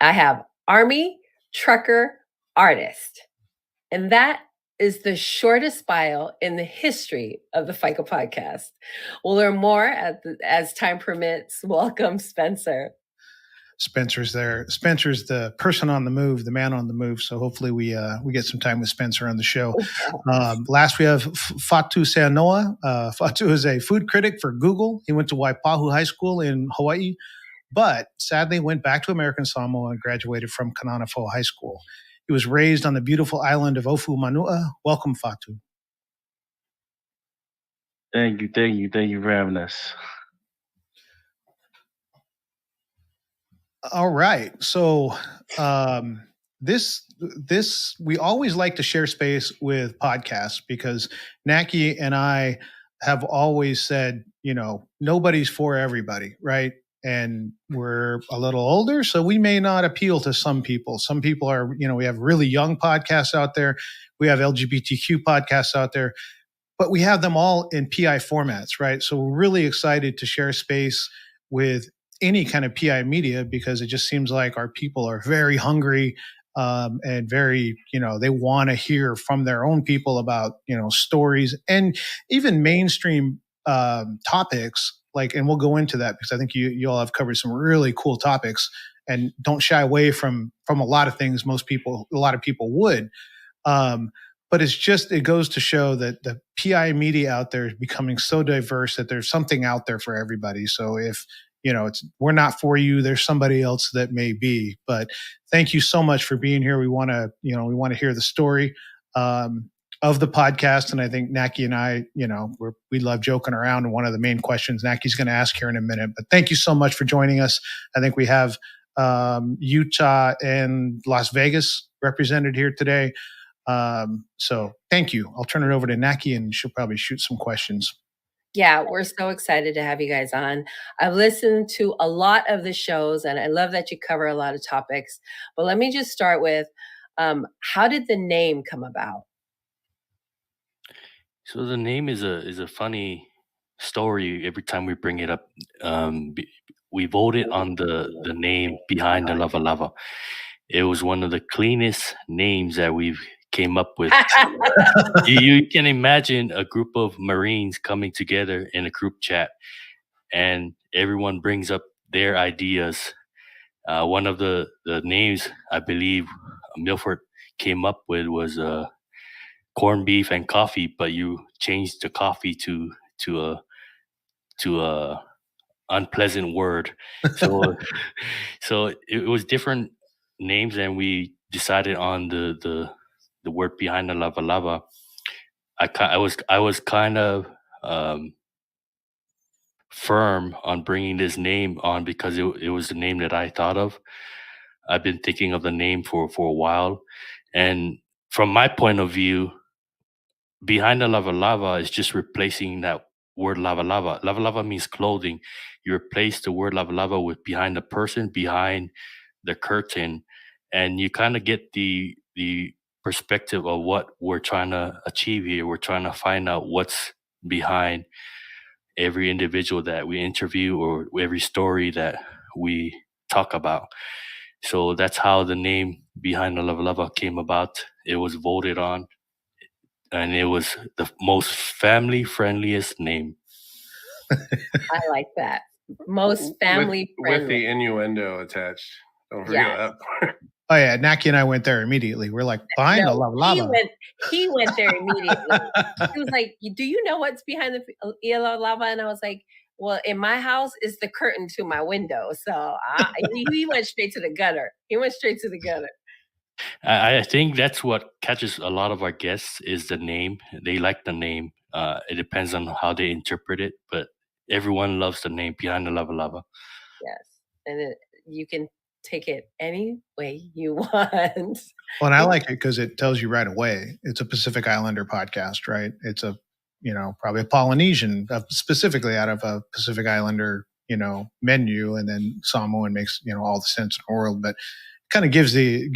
Speaker 5: I have Army Trucker Artist. And that is the shortest bio in the history of the Faika podcast. We'll learn more as time permits. Welcome, Spencer.
Speaker 4: Spencer's there. Spencer's the person on the move, the man on the move. So hopefully we get some time with Spencer on the show. Last, we have Fatu Seanoa. Fatu is a food critic for Google. He went to Waipahu High School in Hawaii, but sadly went back to American Samoa and graduated from Kananafo High School. He was raised on the beautiful island of Ofu Manua. Welcome, Fatu.
Speaker 3: Thank you for having us.
Speaker 4: All right. So this we always like to share space with podcasts because Naki and I have always said, nobody's for everybody, right? And we're a little older, so we may not appeal to some people. Some people are, we have really young podcasts out there. We have LGBTQ podcasts out there, but we have them all in PI formats, right? So we're really excited to share space with any kind of PI media because it just seems like our people are very hungry and very, they want to hear from their own people about, stories and even mainstream topics. And we'll go into that because I think you all have covered some really cool topics and don't shy away from a lot of things. A lot of people would. But it goes to show that the PI media out there is becoming so diverse that there's something out there for everybody. So if, we're not for you, there's somebody else that may be. But thank you so much for being here. We want to hear the story of the podcast. And I think Naki and I, we love joking around. And one of the main questions Naki's going to ask here in a minute. But thank you so much for joining us. I think we have Utah and Las Vegas represented here today. So thank you. I'll turn it over to Naki and she'll probably shoot some questions.
Speaker 5: Yeah, we're so excited to have you guys on. I've listened to a lot of the shows and I love that you cover a lot of topics. But let me just start with, how did the name come about?
Speaker 6: So the name is a funny story. Every time we bring it up, we voted on the name behind the Lavalava. It was one of the cleanest names that we've came up with. You can imagine a group of Marines coming together in a group chat, and everyone brings up their ideas. One of the names I believe Milford came up with was corned beef and coffee, but you changed the coffee to a unpleasant word. So so it was different names, and we decided on the word behind the lava lava. I was kind of um, firm on bringing this name on because it was the name that I thought of. I've been thinking of the name for a while, and from my point of view, behind the lava lava is just replacing that word lava lava. Lava lava means clothing. You replace the word lava lava with behind the person, behind the curtain, and you kind of get the perspective of what we're trying to achieve here. We're trying to find out what's behind every individual that we interview or every story that we talk about. So that's how the name behind the lava lava came about. It was voted on, and it was the most family friendliest name.
Speaker 5: I like that. Most family
Speaker 7: with
Speaker 5: friendly.
Speaker 7: the innuendo attached. Don't forget
Speaker 5: Yes.
Speaker 7: that part.
Speaker 4: Oh yeah, Naki and I went there immediately. We're like, behind the lava lava.
Speaker 5: He went there immediately. He was like, "Do you know what's behind the lava?" And I was like, "Well, in my house is the curtain to my window." So he went straight to the gutter. He went straight to the gutter.
Speaker 6: I think that's what catches a lot of our guests is the name. They like the name. It depends on how they interpret it, but everyone loves the name behind the lava lava.
Speaker 5: Yes, and you can take it any way you want.
Speaker 4: Well, and I like it because it tells you right away it's a Pacific Islander podcast, right? It's a, probably a Polynesian, specifically out of a Pacific Islander, menu, and then Samoan makes all the sense in the world, but kind of gives the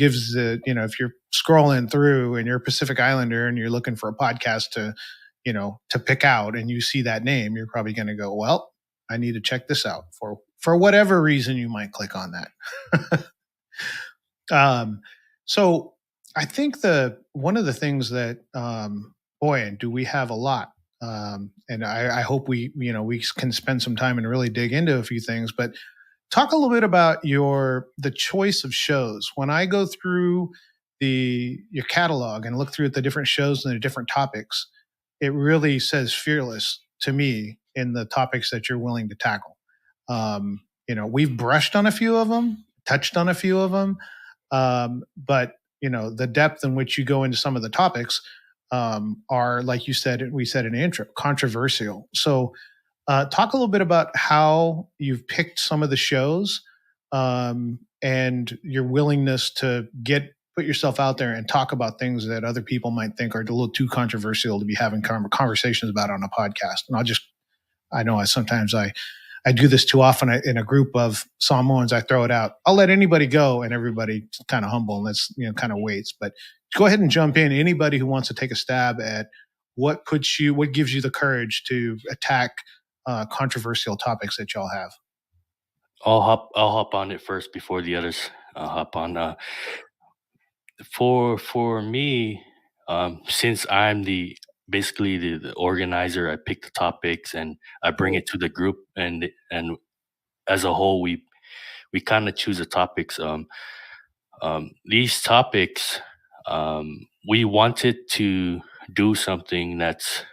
Speaker 4: if you're scrolling through and you're a Pacific Islander and you're looking for a podcast to pick out and you see that name, you're probably going to go, well, I need to check this out for whatever reason you might click on that. So I think one of the things that boy, and do we have a lot, and I hope we can spend some time and really dig into a few things, but talk a little bit about the choice of shows. When I go through your catalog and look through at the different shows and the different topics, it really says fearless to me in the topics that you're willing to tackle. We've brushed on a few of them, touched on a few of them, but the depth in which you go into some of the topics are, like we said in the intro, controversial. So talk a little bit about how you've picked some of the shows and your willingness to put yourself out there and talk about things that other people might think are a little too controversial to be having conversations about on a podcast. And I know sometimes I do this too often in a group of Samoans. I throw it out. I'll let anybody go, and everybody kind of humble and let's kind of waits. But go ahead and jump in. Anybody who wants to take a stab at what gives you the courage to attack controversial topics that y'all have.
Speaker 6: I'll hop on it first before the others hop on. For me, since I'm basically the organizer, I pick the topics and I bring it to the group, and as a whole, we kind of choose the topics. These topics, we wanted to do something that's,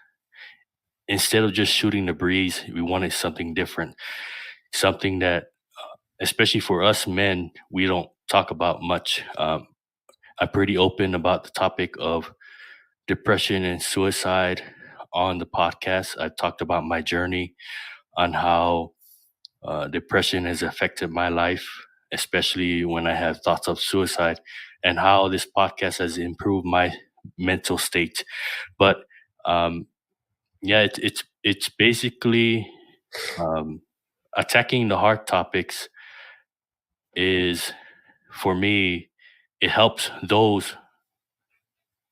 Speaker 6: instead of just shooting the breeze, we wanted something different, something that, especially for us men, we don't talk about much. I'm pretty open about the topic of depression and suicide on the podcast. I talked about my journey on how depression has affected my life, especially when I have thoughts of suicide, and how this podcast has improved my mental state. But yeah, it's basically attacking the hard topics is, for me, it helps those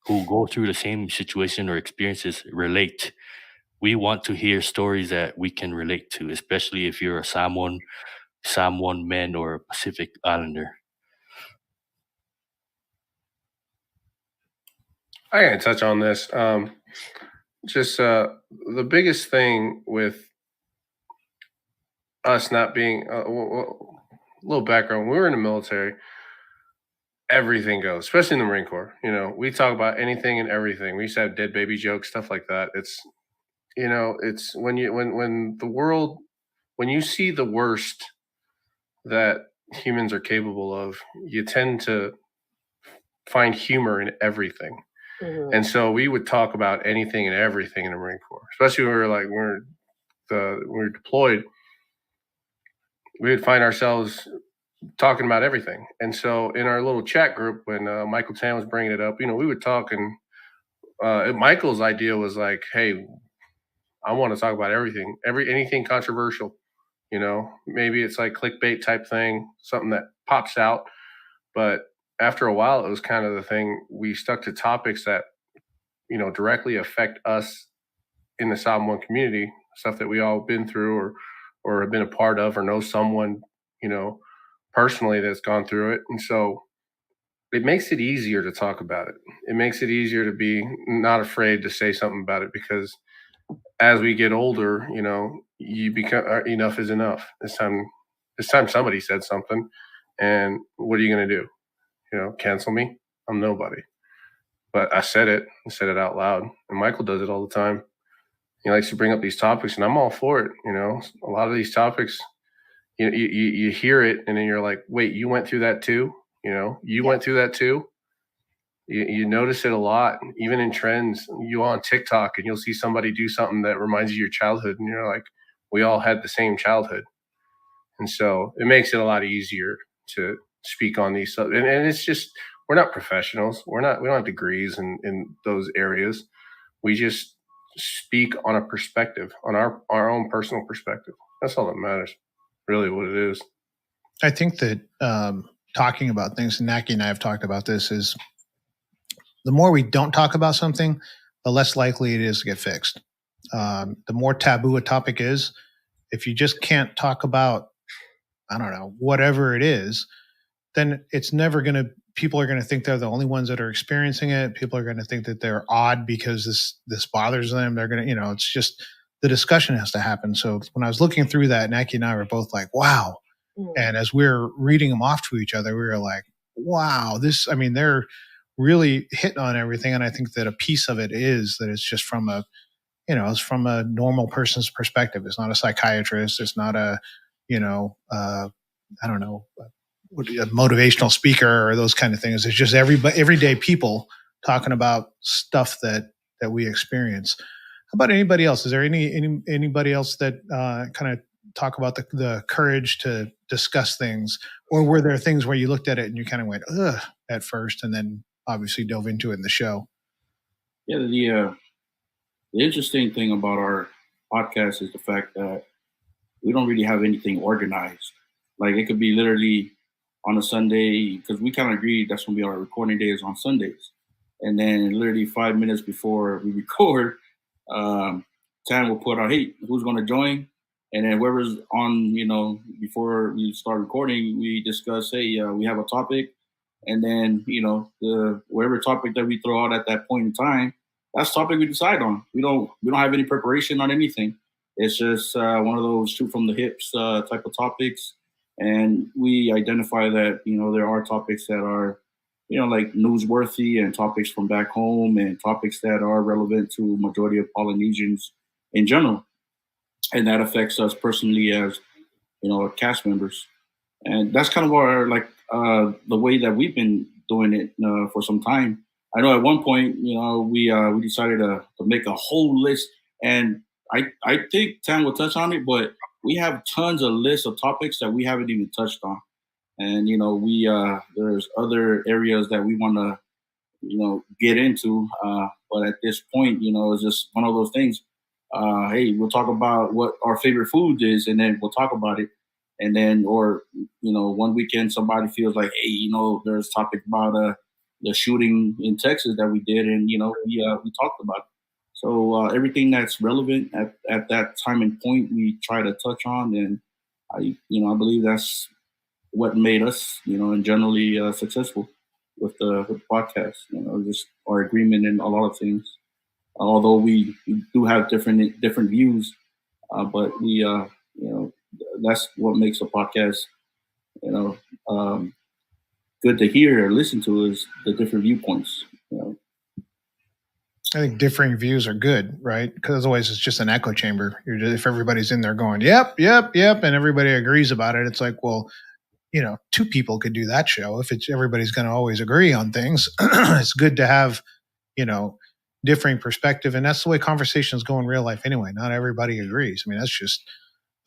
Speaker 6: who go through the same situation or experiences relate. We want to hear stories that we can relate to, especially if you're a Samoan man or a Pacific Islander.
Speaker 7: I gotta touch on this. Just the biggest thing with us not being a little background. When we were in the military, everything goes, especially in the Marine Corps. We talk about anything and everything. We used to have dead baby jokes, stuff like that. It's when the world, when you see the worst that humans are capable of, you tend to find humor in everything.
Speaker 5: Mhm.
Speaker 7: And so we would talk about anything and everything in the Marine Corps, especially when we were deployed. We would find ourselves talking about everything. And so in our little chat group, when Michael Tan was bringing it up, we would talk, and Michael's idea was like, "Hey, I want to talk about everything, anything controversial. Maybe it's like clickbait type thing, something that pops out." But after a while, it was kind of the thing. We stuck to topics that directly affect us in the Samoan community, stuff that we all been through or have been a part of or know someone personally that's gone through it. And so it makes it easier to talk about it. It makes it easier to be not afraid to say something about it, because as we get older, you become enough is enough. This time somebody said something, and what are you going to do? Cancel me? I'm nobody. But I said it out loud, and Michael does it all the time. He likes to bring up these topics, and I'm all for it. A lot of these topics, you hear it, and then you're like, wait, you went through that too? You went through that too? You notice it a lot, even in trends. You on TikTok, and you'll see somebody do something that reminds you of your childhood, and you're like, we all had the same childhood. And so it makes it a lot easier to speak on these stuff. And it's just, we're not professionals. We don't have degrees in those areas. We just speak on a perspective, on our own personal perspective. That's all that matters, really, what it is.
Speaker 4: I think that talking about things, and Naki and I have talked about this, is the more we don't talk about something, the less likely it is to get fixed. The more taboo a topic is, if you just can't talk about, I don't know, whatever it is, then it's never going to, people are going to think they're the only ones that are experiencing it. People are going to think that they're odd because this bothers them. They're going to, it's just, the discussion has to happen. So when I was looking through that, Naki and I were both like, wow. And as we were reading them off to each other, we were like, wow, they're really hitting on everything. And I think that a piece of it is that it's just from it's from a normal person's perspective. It's not a psychiatrist. It's not a motivational speaker or those kind of things. It's just everyday people talking about stuff that we experience. How about anybody else? Is there anybody else that kind of talk about the courage to discuss things, or were there things where you looked at it and you kind of went ugh at first, and then obviously dove into it in the show?
Speaker 8: Yeah, the interesting thing about our podcast is the fact that we don't really have anything organized. Like, it could be literally on a Sunday, because we kind of agreed that's when we are recording days on Sundays. And then literally 5 minutes before we record, Tan will put out, hey, who's going to join? And then whoever's on, before we start recording, we discuss, hey, we have a topic. And then, whatever topic that we throw out at that point in time, that's the topic we decide on. We don't have any preparation on anything. It's just one of those shoot from the hips type of topics. And we identify that, there are topics that are, like newsworthy, and topics from back home, and topics that are relevant to majority of Polynesians in general. And that affects us personally as, cast members. And that's kind of our, the way that we've been doing it for some time. I know at one point, we decided to make a whole list, and I think Tan will touch on it, but we have tons of lists of topics that we haven't even touched on. And, there's other areas that we want to, get into. But at this point, it's just one of those things. Hey, we'll talk about what our favorite food is, and then we'll talk about it. And then, or, one weekend somebody feels like, hey, there's a topic about, the shooting in Texas that we did, and we talked about it. So everything that's relevant at that time and point, we try to touch on, and I believe that's what made us, and generally successful with the podcast. Just our agreement in a lot of things. Although we do have different views, but that's what makes a podcast, good to hear or listen to, is the different viewpoints.
Speaker 4: I think differing views are good, right? Because otherwise it's just an echo chamber. If everybody's in there going, yep, yep, yep, and everybody agrees about it, it's like, well, two people could do that show. If everybody's going to always agree on things, it's good to have, differing perspective. And that's the way conversations go in real life anyway. Not everybody agrees. I mean, that's just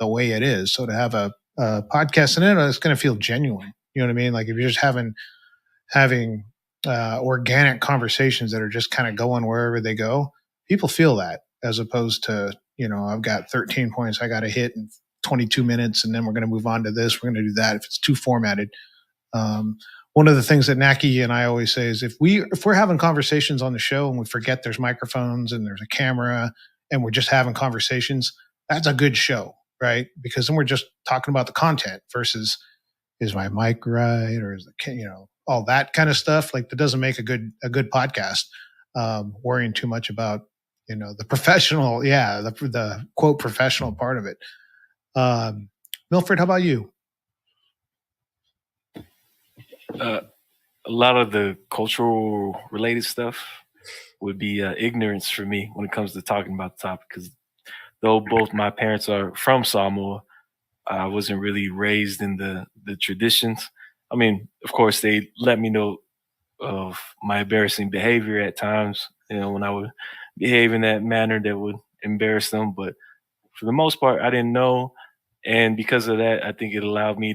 Speaker 4: the way it is. So to have a podcast in it, it's going to feel genuine. You know what I mean? Like if you're just having organic conversations that are just kind of going wherever they go, people feel that, as opposed to, I've got 13 points I got to hit in 22 minutes, and then we're going to move on to this. We're going to do that. If it's too formatted. One of the things that Naki and I always say is if we're having conversations on the show and we forget there's microphones and there's a camera and we're just having conversations, that's a good show, right? Because then we're just talking about the content versus, is my mic right, or is the all that kind of stuff. Like that doesn't make a good podcast. Worrying too much about the professional, the quote professional part of it. Milford, how about you?
Speaker 3: A lot of the cultural related stuff would be ignorance for me when it comes to talking about the topic, because though both my parents are from Samoa, I wasn't really raised in the traditions. I mean, of course, they let me know of my embarrassing behavior at times, when I would behave in that manner that would embarrass them. But for the most part, I didn't know. And because of that, I think it allowed me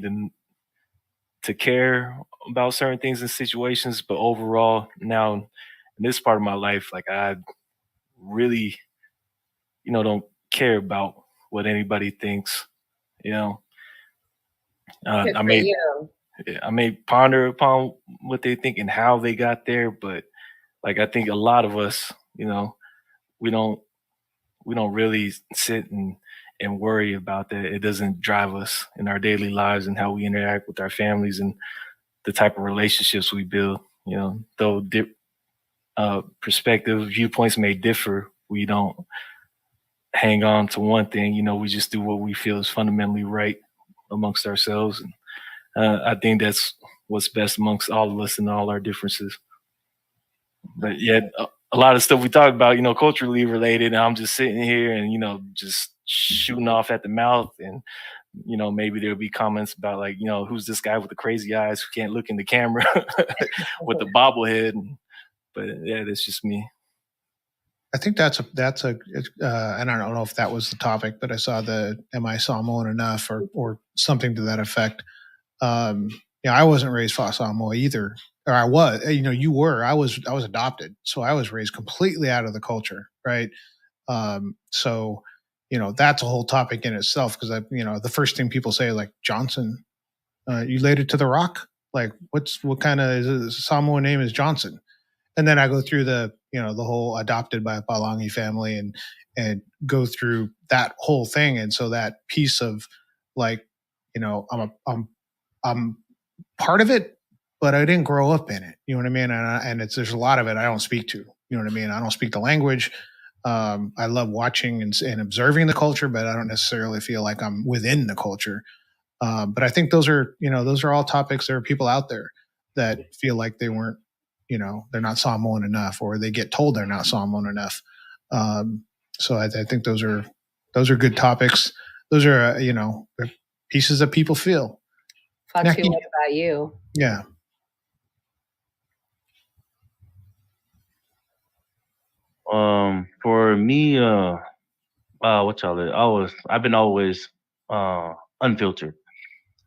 Speaker 3: to care about certain things and situations. But overall, now in this part of my life, like I really, don't care about what anybody thinks. I may ponder upon what they think and how they got there, but like I think a lot of us, we don't really sit and worry about that. It doesn't drive us in our daily lives and how we interact with our families and the type of relationships we build. Though perspective viewpoints may differ, we don't hang on to one thing. We just do what we feel is fundamentally right amongst ourselves. And I think that's what's best amongst all of us and all our differences. But yet, a lot of stuff we talk about, culturally related, and I'm just sitting here and, just shooting off at the mouth. And, maybe there'll be comments about like, who's this guy with the crazy eyes who can't look in the camera with the bobblehead. But yeah, that's just me.
Speaker 4: I think that's a and I don't know if that was the topic, but I saw am I Samoan enough or something to that effect. I wasn't raised Samoa either, or I was. You were. I was adopted, so I was raised completely out of the culture, right? So that's a whole topic in itself, because the first thing people say, like, Johnson, you related to the Rock? Like, what kind of Samoan name is Johnson? And then I go through the whole adopted by a Palangi family and go through that whole thing. And so that piece of like, I'm part of it, but I didn't grow up in it. You know what I mean? And there's a lot of it I don't speak to. You know what I mean? I don't speak the language. I love watching and observing the culture, but I don't necessarily feel like I'm within the culture. But I think those are all topics. There are people out there that feel like they weren't, they're not Samoan enough, or they get told they're not Samoan enough. So I think those are good topics. Those are, pieces that people feel.
Speaker 5: Foxy, what about you?
Speaker 4: Yeah.
Speaker 9: For me, I've been always unfiltered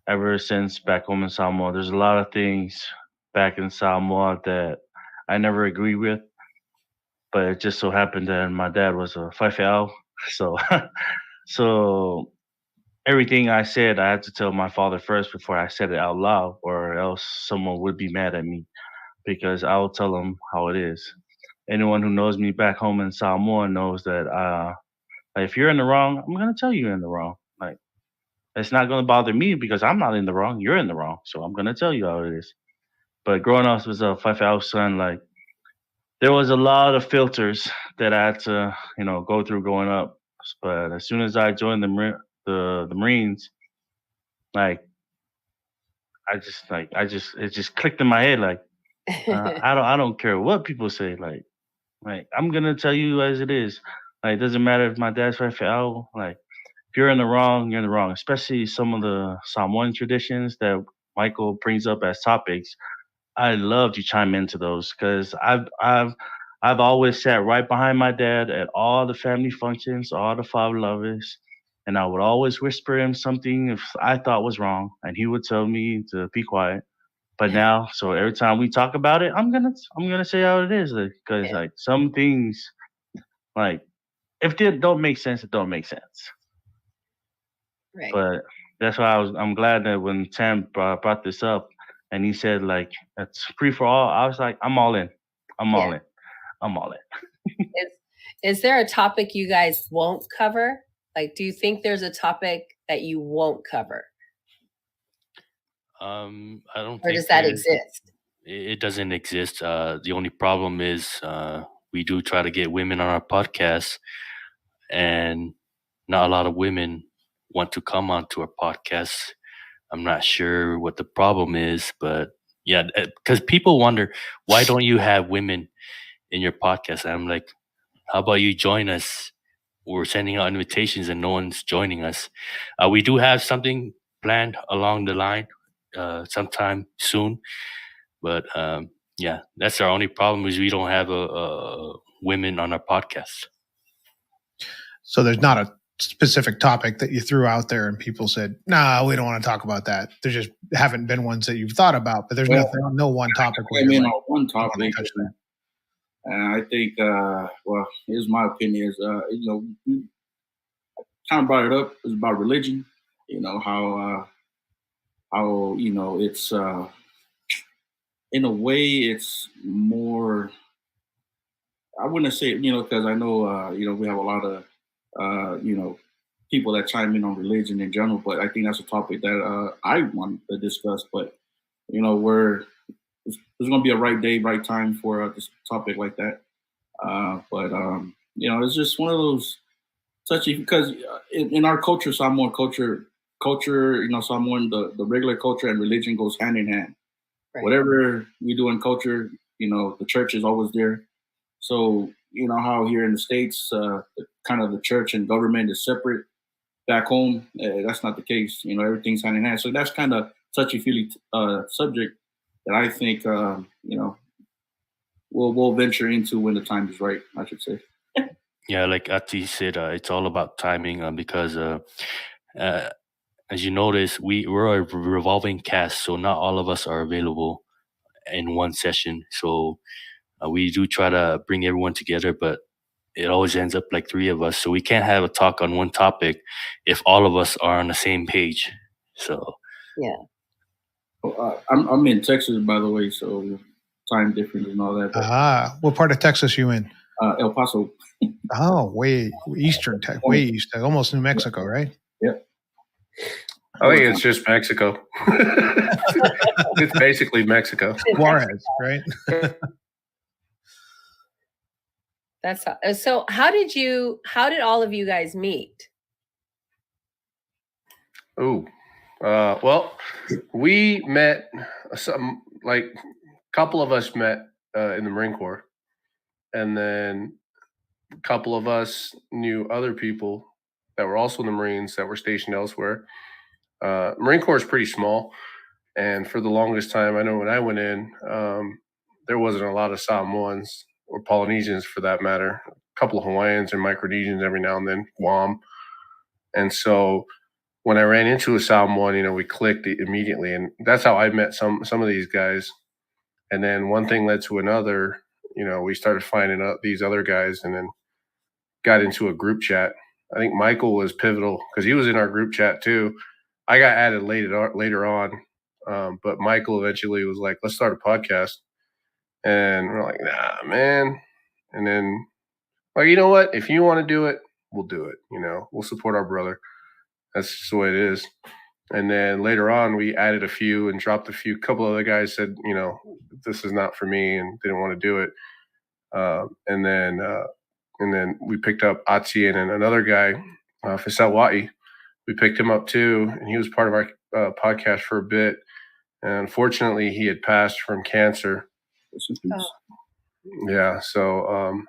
Speaker 9: ever since back home in Samoa. There's a lot of things back in Samoa that I never agreed with, but it just so happened that my dad was a Faika, so so everything I said, I had to tell my father first before I said it out loud, or else someone would be mad at me. because I'll tell them how it is. Anyone who knows me back home in Samoa knows that like, if you're in the wrong, I'm gonna tell you you're in the wrong. Like it's not gonna bother me because I'm not in the wrong. You're in the wrong, so I'm gonna tell you how it is. But growing up as a Faika son, like there was a lot of filters that I had to, go through growing up. But as soon as I joined the Marines, like it just clicked in my head. Like I don't care what people say. Like I'm gonna tell you as it is. Like it doesn't matter if my dad's Faika. Like if you're in the wrong, you're in the wrong. Especially some of the Samoan traditions that Michael brings up as topics. I love to chime into those because I've always sat right behind my dad at all the family functions, all the five lovers, and I would always whisper him something if I thought was wrong, and he would tell me to be quiet. But now, so every time we talk about it, I'm gonna say how it is because like some things, like if they don't make sense, it don't make sense.
Speaker 5: Right.
Speaker 9: But that's why I'm glad that when Tam brought this up and he said like it's free for all, I was like, I'm all in. I'm all in. I'm all in.
Speaker 5: Is there a topic you guys won't cover? Like, do you think there's a topic that you won't cover?
Speaker 6: I don't
Speaker 5: Or
Speaker 6: think
Speaker 5: does that exist?
Speaker 6: it doesn't exist. The only problem is we do try to get women on our podcast, and not a lot of women want to come onto our podcast. I'm not sure what the problem is, but yeah, because people wonder, why don't you have women in your podcast? And I'm like, how about you join us? We're sending out invitations and no one's joining us. We do have something planned along the line sometime soon, but yeah, that's our only problem is we don't have a women on our podcast.
Speaker 4: So there's not a specific topic that you threw out there and people said, "Nah, we don't want to talk about that." There just haven't been ones that you've thought about, but there's no one topic.
Speaker 8: I mean, like, one topic, and I think, well, here's my opinion: is kind of brought it up. It's about religion. How it's in a way it's more. I wouldn't say because I know we have a lot of people that chime in on religion in general, but I think that's a topic that I want to discuss. But there's going to be a right day, right time for this topic like that. But it's just one of those touchy because in our culture, Samoan culture, Samoan the regular culture and religion goes hand in hand. Right. Whatever we do in culture, the church is always there. So how here in the States, kind of the church and government is separate. Back home, that's not the case. Everything's hand in hand. So that's kind of touchy-feely subject that I think we'll venture into when the time is right, I should say.
Speaker 6: Yeah, like Ati said, it's all about timing because as you notice, we're a revolving cast, so not all of us are available in one session. So we do try to bring everyone together, but it always ends up like three of us. So we can't have a talk on one topic if all of us are on the same page. So
Speaker 8: yeah. I'm in Texas, by the way, so time difference and all that.
Speaker 4: What part of Texas you in?
Speaker 8: El Paso.
Speaker 4: Oh, way eastern, way east, almost New Mexico, right?
Speaker 8: Yep.
Speaker 7: I think it's just Mexico. It's basically Mexico.
Speaker 4: Juarez, right?
Speaker 5: That's so. How did all of you guys meet?
Speaker 7: Oh, well, we met a couple of us met in the Marine Corps, and then a couple of us knew other people that were also in the Marines that were stationed elsewhere. Marine Corps is pretty small, and for the longest time, I know when I went in, there wasn't a lot of Samoans or Polynesians for that matter. A couple of Hawaiians and Micronesians every now and then, Guam. And so when I ran into a Samoan, we clicked immediately, and that's how I met some of these guys. And then one thing led to another. We started finding out these other guys, and then got into a group chat. I think Michael was pivotal because he was in our group chat too. I got added later on, but Michael eventually was like, "Let's start a podcast." And we're like, nah, man. And then, like, you know what? If you want to do it, we'll do it. We'll support our brother. That's just the way it is. And then later on, we added a few and dropped a few. A couple other guys said, this is not for me and didn't want to do it. And then we picked up Atsi and then another guy, Fisawai. We picked him up too, and he was part of our podcast for a bit. And unfortunately, he had passed from cancer.
Speaker 5: Oh.
Speaker 7: Yeah, so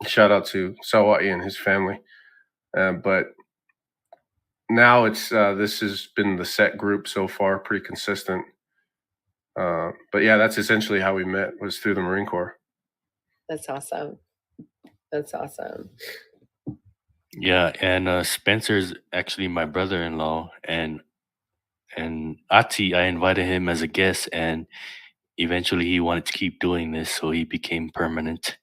Speaker 7: shout out to Sawai and his family. But now this has been the set group so far, pretty consistent. But yeah, that's essentially how we met, was through the Marine Corps.
Speaker 5: That's awesome. That's awesome.
Speaker 6: Yeah, and Spencer's actually my brother-in-law, and Ati, I invited him as a guest, and eventually he wanted to keep doing this, so he became permanent.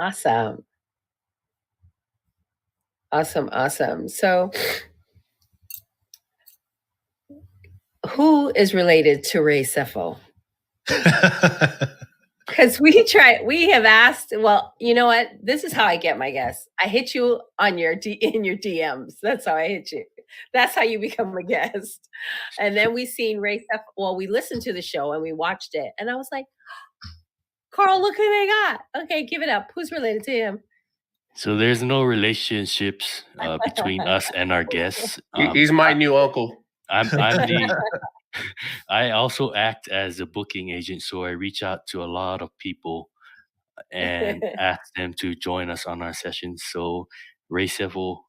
Speaker 5: Awesome. Awesome. So, who is related to Ray Seffel? Because we have asked. Well, you know what? This is how I get my guests. I hit you on in your DMs. That's how I hit you. That's how you become a guest. And then we seen Ray Seffel. Well, we listened to the show and we watched it, and I was like, Carl, look who they got. Okay, give it up. Who's related to him?
Speaker 6: So there's no relationships between us and our guests.
Speaker 7: He's my new uncle.
Speaker 6: I'm I also act as a booking agent, so I reach out to a lot of people and ask them to join us on our sessions. So Ray Seffel,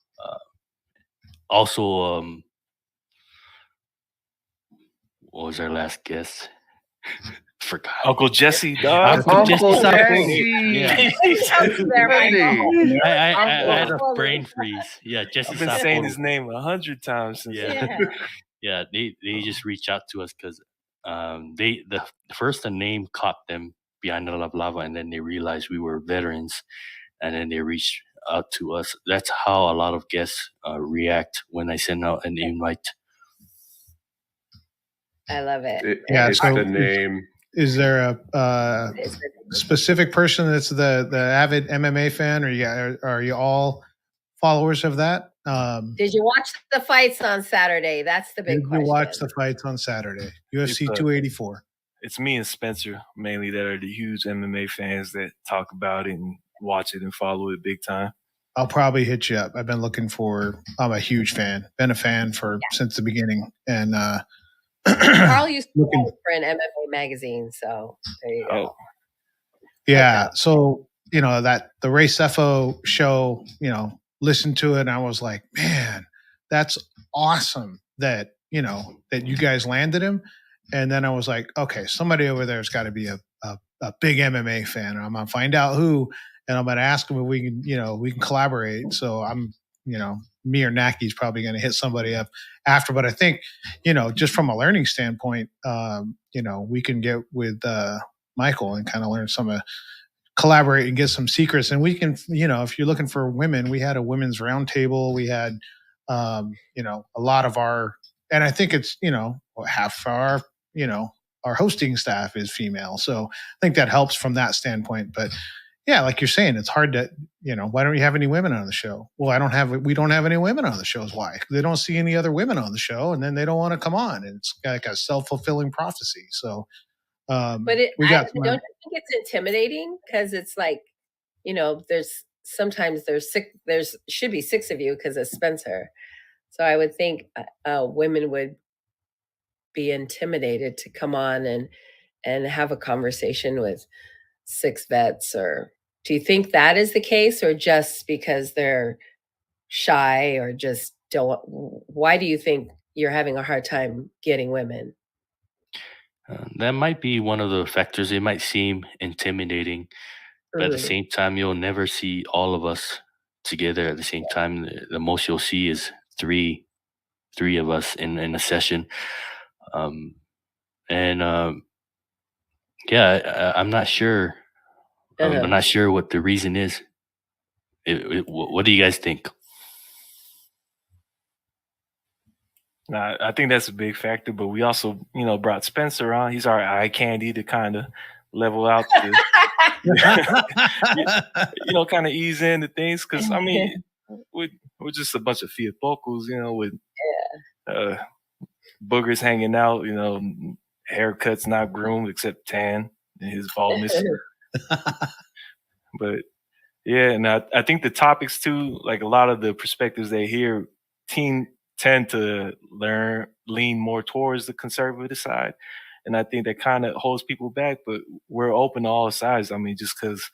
Speaker 6: also, what was our last guest? Forgot.
Speaker 3: Uncle Jesse, dog.
Speaker 6: Uncle Jesse.
Speaker 7: Yeah.
Speaker 6: I had a brain freeze. Yeah, Jesse.
Speaker 3: I've been saying his name 100 times since.
Speaker 6: Yeah. They just reach out to us because the first the name caught them behind the Lavalava, and then they realized we were veterans, and then they reached out to us. That's how a lot of guests react when I send out an invite.
Speaker 5: I love it.
Speaker 7: It's the name.
Speaker 4: Is there a specific person that's the avid MMA fan, or are you all followers of that?
Speaker 5: Did you watch the fights on Saturday? That's the big question.
Speaker 4: Did you watch the fights on Saturday? UFC 284.
Speaker 3: It's me and Spencer mainly that are the huge MMA fans that talk about it and watch it and follow it big time.
Speaker 4: I'll probably hit you up. I've been looking for. I'm a huge fan. Been a fan since the beginning, and
Speaker 5: Carl used to write for an MMA magazine, so there you go.
Speaker 3: Oh.
Speaker 4: Yeah, so that the Ray Seffel show, listened to it, and I was like, man, that's awesome that that you guys landed him. And then I was like, okay, somebody over there's got to be a big MMA fan. I'm gonna find out who, and I'm gonna ask him if we can collaborate. So I'm me or Naki's probably going to hit somebody up after. But I think, just from a learning standpoint, we can get with Michael and kind of learn collaborate and get some secrets. And we can, if you're looking for women, we had a women's roundtable. We had, a lot of and I think it's, half our, our hosting staff is female. So I think that helps from that standpoint. But yeah, like you're saying, it's hard to, why don't you have any women on the show? Well, we don't have any women on the show. Why? They don't see any other women on the show, and then they don't want to come on. And it's like a self-fulfilling prophecy. So,
Speaker 5: but don't you think it's intimidating? Because it's like, there's should be 6 of you because of Spencer. So I would think women would be intimidated to come on and have a conversation with 6 vets. Or do you think that is the case, or just because they're shy, or just don't? Why do you think you're having a hard time getting women?
Speaker 6: That might be one of the factors. It might seem intimidating, but at the same time, you'll never see all of us together at the same time. The most you'll see is three of us in a session. Yeah, I'm not sure. I'm not sure what the reason is. What do you guys think?
Speaker 3: I think that's a big factor, but we also, brought Spencer on. He's our eye candy to kind of level out to, kind of ease into things. Because I mean, we're just a bunch of Fiat Focals, with boogers hanging out, haircuts not groomed except tan and his baldness. But yeah, and I think the topics too, like a lot of the perspectives they hear, tend to lean more towards the conservative side. And I think that kind of holds people back, but we're open to all sides. I mean, just because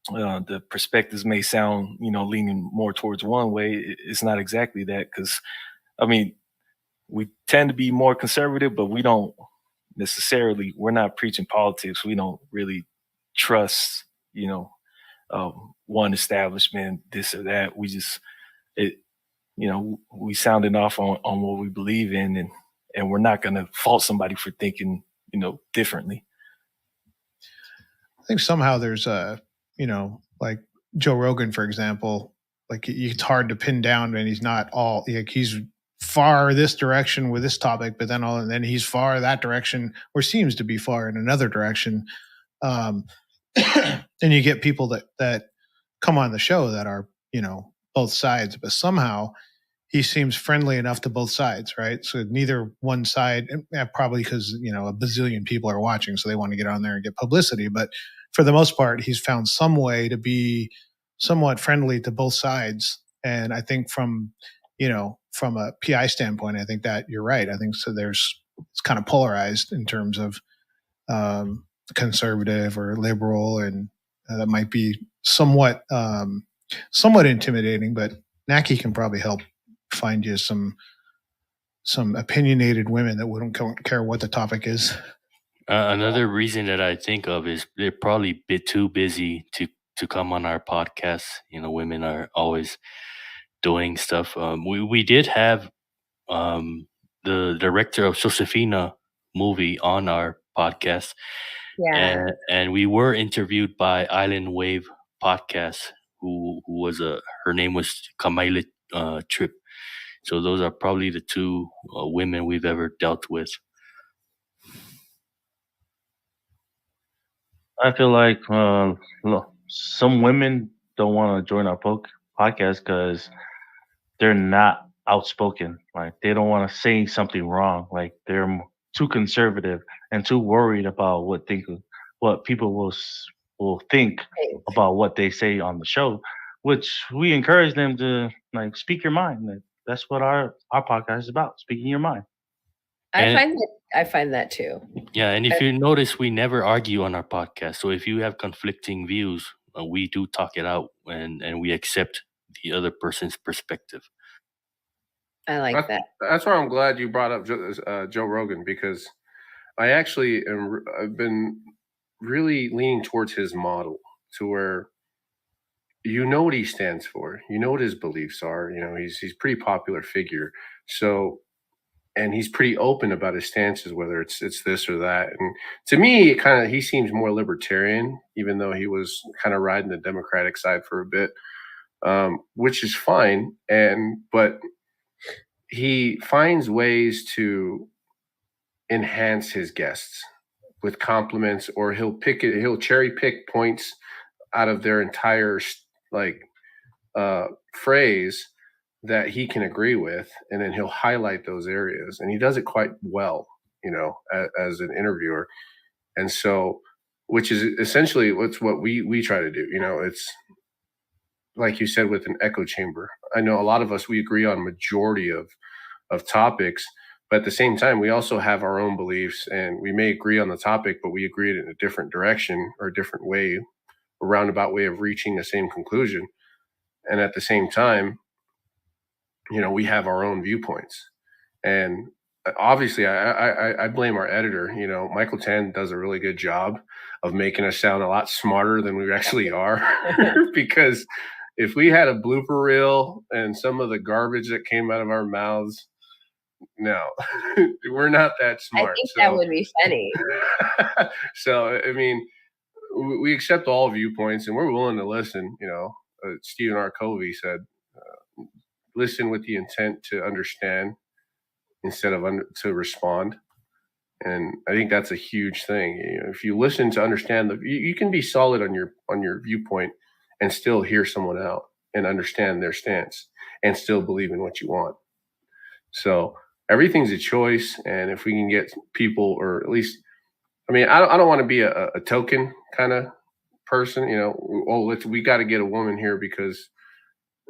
Speaker 3: the perspectives may sound, leaning more towards one way, it's not exactly that. Because, I mean, we tend to be more conservative, but we don't necessarily, we're not preaching politics. We don't really trust, one establishment, this or that. We just, we sounding off on what we believe in, and we're not going to fault somebody for thinking, differently.
Speaker 4: I think somehow there's like Joe Rogan, for example, like it's hard to pin down, and he's not all, like he's far this direction with this topic, but then he's far that direction, or seems to be far in another direction. And you get people that come on the show that are, both sides, but somehow he seems friendly enough to both sides, right? So neither one side, probably because, a bazillion people are watching, so they want to get on there and get publicity. But for the most part, he's found some way to be somewhat friendly to both sides. And I think from a PI standpoint, I think that you're right. I think so. It's kind of polarized in terms of conservative or liberal, and that might be somewhat intimidating. But Naki can probably help find you some opinionated women that wouldn't care what the topic is.
Speaker 6: Another reason that I think of is they're probably a bit too busy to come on our podcast. Women are always doing stuff. We did have the director of Josefina movie on our podcast.
Speaker 5: Yeah.
Speaker 6: And we were interviewed by Island Wave podcast, who was her name was Kamaila Tripp. So those are probably the two women we've ever dealt with.
Speaker 9: I feel like some women don't want to join our podcast because they're not outspoken. Like they don't want to say something wrong. Like they're too conservative and too worried about what people will think about what they say on the show. Which we encourage them to like speak your mind. That's what our podcast is about: speaking your mind.
Speaker 5: I find that too.
Speaker 6: Yeah, and if you notice, we never argue on our podcast. So if you have conflicting views, we do talk it out, and we accept the other person's perspective.
Speaker 5: I like that.
Speaker 7: That's why I'm glad you brought up Joe Rogan, because I actually I've been really leaning towards his model, to where what he stands for, what his beliefs are. He's a pretty popular figure, so. And he's pretty open about his stances, whether it's this or that. And to me, he seems more libertarian, even though he was kind of riding the Democratic side for a bit, which is fine. But he finds ways to enhance his guests with compliments, or he'll cherry pick points out of their entire phrase that he can agree with, and then he'll highlight those areas, and he does it quite well, as an interviewer. And so, which is essentially what we try to do. It's like you said, with an echo chamber. I know a lot of us, we agree on majority of topics, but at the same time, we also have our own beliefs, and we may agree on the topic, but we agree in a different direction or a different way, a roundabout way of reaching the same conclusion. And at the same time, we have our own viewpoints. And obviously I blame our editor. Michael Tan does a really good job of making us sound a lot smarter than we actually are. Because if we had a blooper reel and some of the garbage that came out of our mouths, no, we're not that smart.
Speaker 5: I think that would be funny.
Speaker 7: So, I mean, we accept all viewpoints, and we're willing to listen. Stephen R. Covey said, listen with the intent to understand instead of to respond. And I think that's a huge thing. You know, if you listen to understand you can be solid on your viewpoint and still hear someone out and understand their stance and still believe in what you want. So everything's a choice, and if we can get people, or at least, I mean, I don't want to be a token kind of person. You know, we got to get a woman here because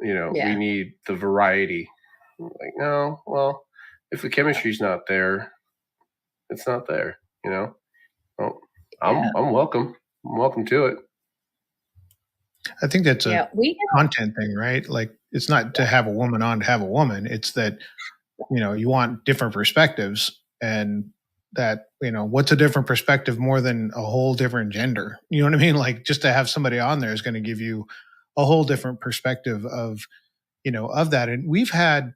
Speaker 7: we need the variety. Like, no, well, if the chemistry's not there, it's not there. You know, well, I'm welcome. I'm welcome to it.
Speaker 4: I think that's a content thing, right? Like, it's not to have a woman on to have a woman. It's that, you want different perspectives, and that, what's a different perspective more than a whole different gender? You know what I mean? Like, just to have somebody on there is going to give you a whole different perspective of that. And we've had,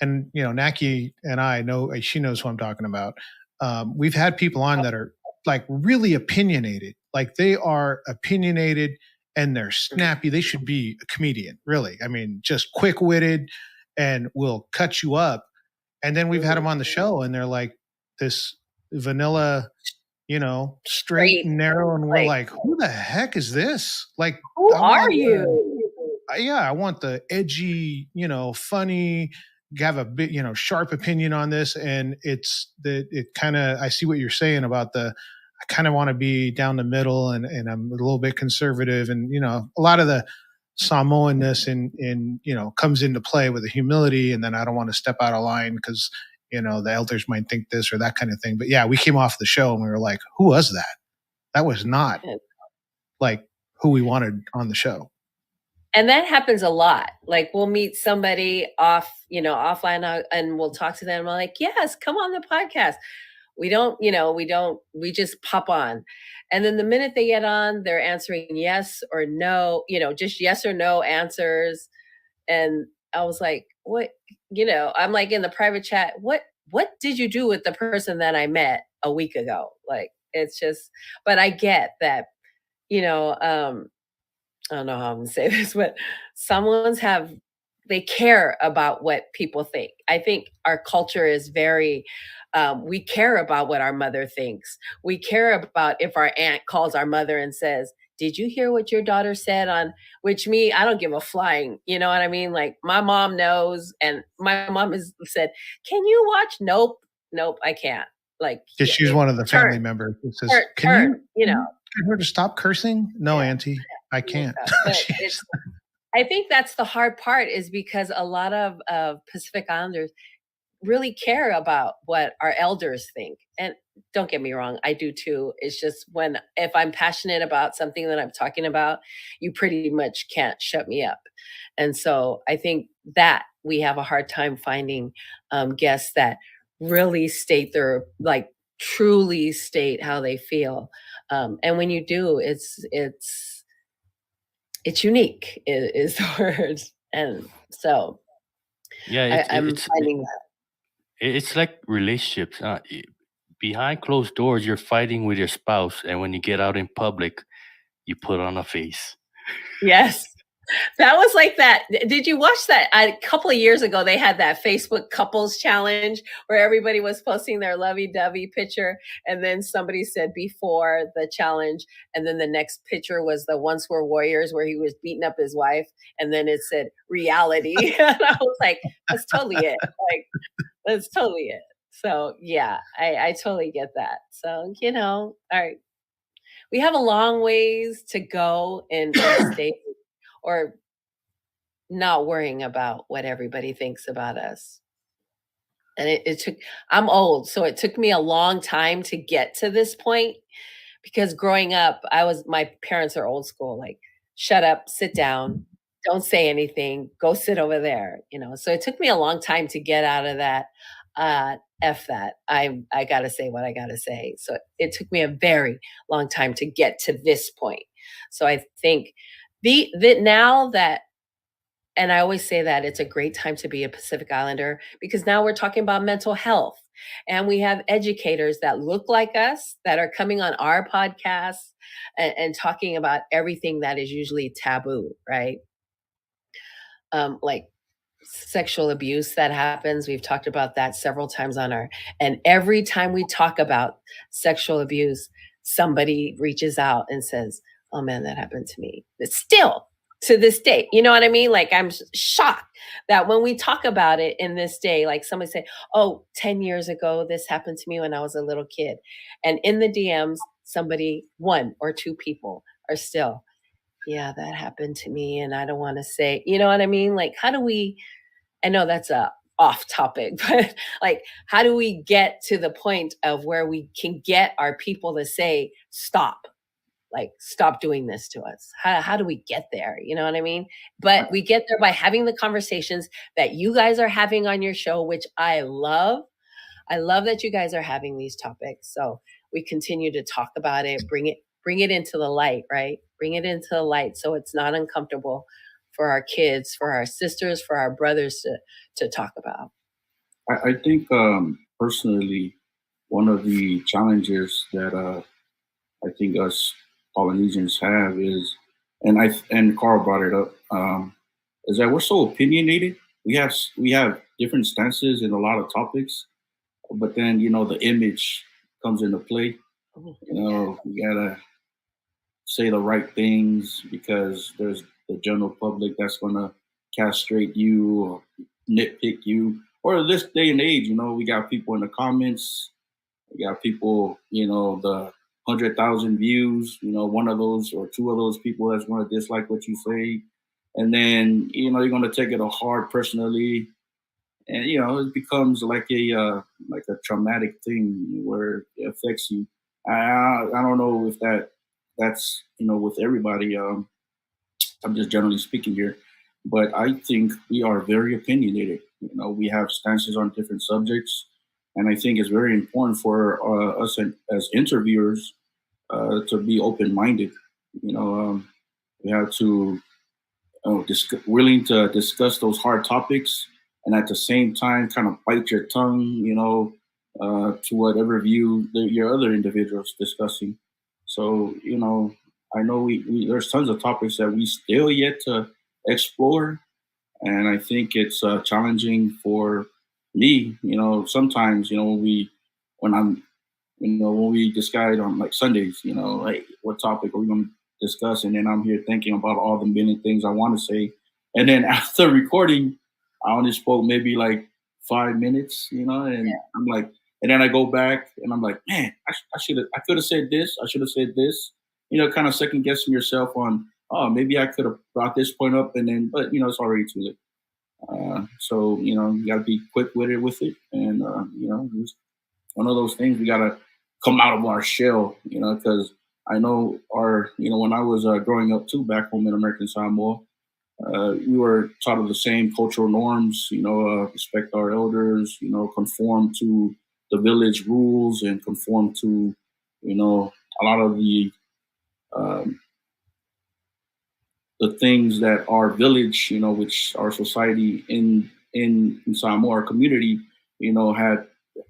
Speaker 4: and, Naki and I know, she knows who I'm talking about. We've had people on that are like really opinionated. Like, they are opinionated and they're snappy. They should be a comedian, really. I mean, just quick-witted and will cut you up. And then we've had them on the show and they're like this vanilla, straight and narrow. And we're like, who the heck is this? Like,
Speaker 5: who are you?
Speaker 4: I want the edgy, funny, have a bit, sharp opinion on this. And I see what you're saying about I kind of want to be down the middle, and I'm a little bit conservative, and, a lot of the Samoanness in comes into play with the humility. And then I don't want to step out of line because, the elders might think this or that kind of thing. But yeah, we came off the show and we were like, who was that? That was not like who we wanted on the show.
Speaker 5: And that happens a lot. Like, we'll meet somebody offline, and we'll talk to them. I'm like, yes, come on the podcast. We just pop on. And then the minute they get on, they're answering yes or no, just yes or no answers. And I was like, what, I'm like in the private chat, what did you do with the person that I met a week ago? Like, it's just, but I get that, I don't know how I'm gonna say this, but they care about what people think. I think our culture is very, we care about what our mother thinks. We care about if our aunt calls our mother and says, did you hear what your daughter said on, which me, I don't give a flying, you know what I mean? Like, my mom knows, and my mom has said, can you watch? Nope, I can't. Like,
Speaker 4: because she's one of the family members who says, can you get her to stop cursing? No, Auntie, I can't.
Speaker 5: I think that's the hard part, is because a lot of Pacific Islanders really care about what our elders think. And don't get me wrong, I do too. It's just if I'm passionate about something that I'm talking about, you pretty much can't shut me up. And so I think that we have a hard time finding guests that really state truly state how they feel. And when you do, it's unique is the word. And so I'm finding that.
Speaker 6: It's like relationships. Behind closed doors, you're fighting with your spouse, and when you get out in public, you put on a face.
Speaker 5: Yes. That was like that. Did you watch that? A couple of years ago, they had that Facebook couples challenge where everybody was posting their lovey-dovey picture. And then somebody said before the challenge. And then the next picture was the Once Were Warriors, where he was beating up his wife. And then it said reality. And I was like, that's totally it. Like, that's totally it. So yeah, I totally get that. So, all right. We have a long ways to go in state, or not worrying about what everybody thinks about us. And I'm old, so it took me a long time to get to this point, because growing up, my parents are old school, like, shut up, sit down, don't say anything, go sit over there, So it took me a long time to get out of that, F that. I got to say what I got to say. So it took me a very long time to get to this point. So I think now that, and I always say that it's a great time to be a Pacific Islander, because now we're talking about mental health, and we have educators that look like us that are coming on our podcasts and talking about everything that is usually taboo, right? Like sexual abuse that happens. We've talked about that several times and every time we talk about sexual abuse, somebody reaches out and says, oh man, that happened to me. But still to this day, you know what I mean? Like, I'm shocked that when we talk about it in this day, like somebody say, oh, 10 years ago, this happened to me when I was a little kid. And in the DMs, somebody, one or two people are still, yeah, that happened to me. And I don't want to say, you know what I mean? Like, how do we, I know that's a off topic, but like, how do we get to the point of where we can get our people to say, stop, like, stop doing this to us? How do we get there? You know what I mean? But we get there by having the conversations that you guys are having on your show, which I love. I love that you guys are having these topics. So we continue to talk about it, bring it into the light, right? Bring it into the light so it's not uncomfortable for our kids, for our sisters, for our brothers to talk about.
Speaker 8: I think personally, one of the challenges that I think us Polynesians have is, and Carl brought it up, is that we're so opinionated. We have different stances in a lot of topics, but then the image comes into play. We gotta say the right things because there's the general public that's gonna castrate you or nitpick you. Or this day and age, we got people in the comments. We got people, the 100,000 views. One of those or two of those people that's going to dislike what you say, and then you're going to take it hard personally, and it becomes like a traumatic thing where it affects you. I don't know if that's with everybody. I'm just generally speaking here, but I think we are very opinionated. We have stances on different subjects, and I think it's very important for us as interviewers to be open-minded. We have to willing to discuss those hard topics, and at the same time, kind of bite your tongue, to whatever view your other individuals discussing. So, I know we there's tons of topics that we still yet to explore, and I think it's challenging for me. Sometimes when we decide on like Sundays, like what topic are we going to discuss, and then I'm here thinking about all the million things I want to say, and then after recording, I only spoke maybe like 5 minutes, and I'm like, and then I go back and I'm like, man, I could have said this, I should have said this, kind of second guessing yourself on, oh, maybe I could have brought this point up, and then, but it's already too late. So you got to be quick with it, and it's one of those things we got to come out of our shell, because I know when I was growing up too back home in American Samoa, we were taught of the same cultural norms, respect our elders, conform to the village rules and conform to, a lot of the things that our village, which our society in Samoa, our community,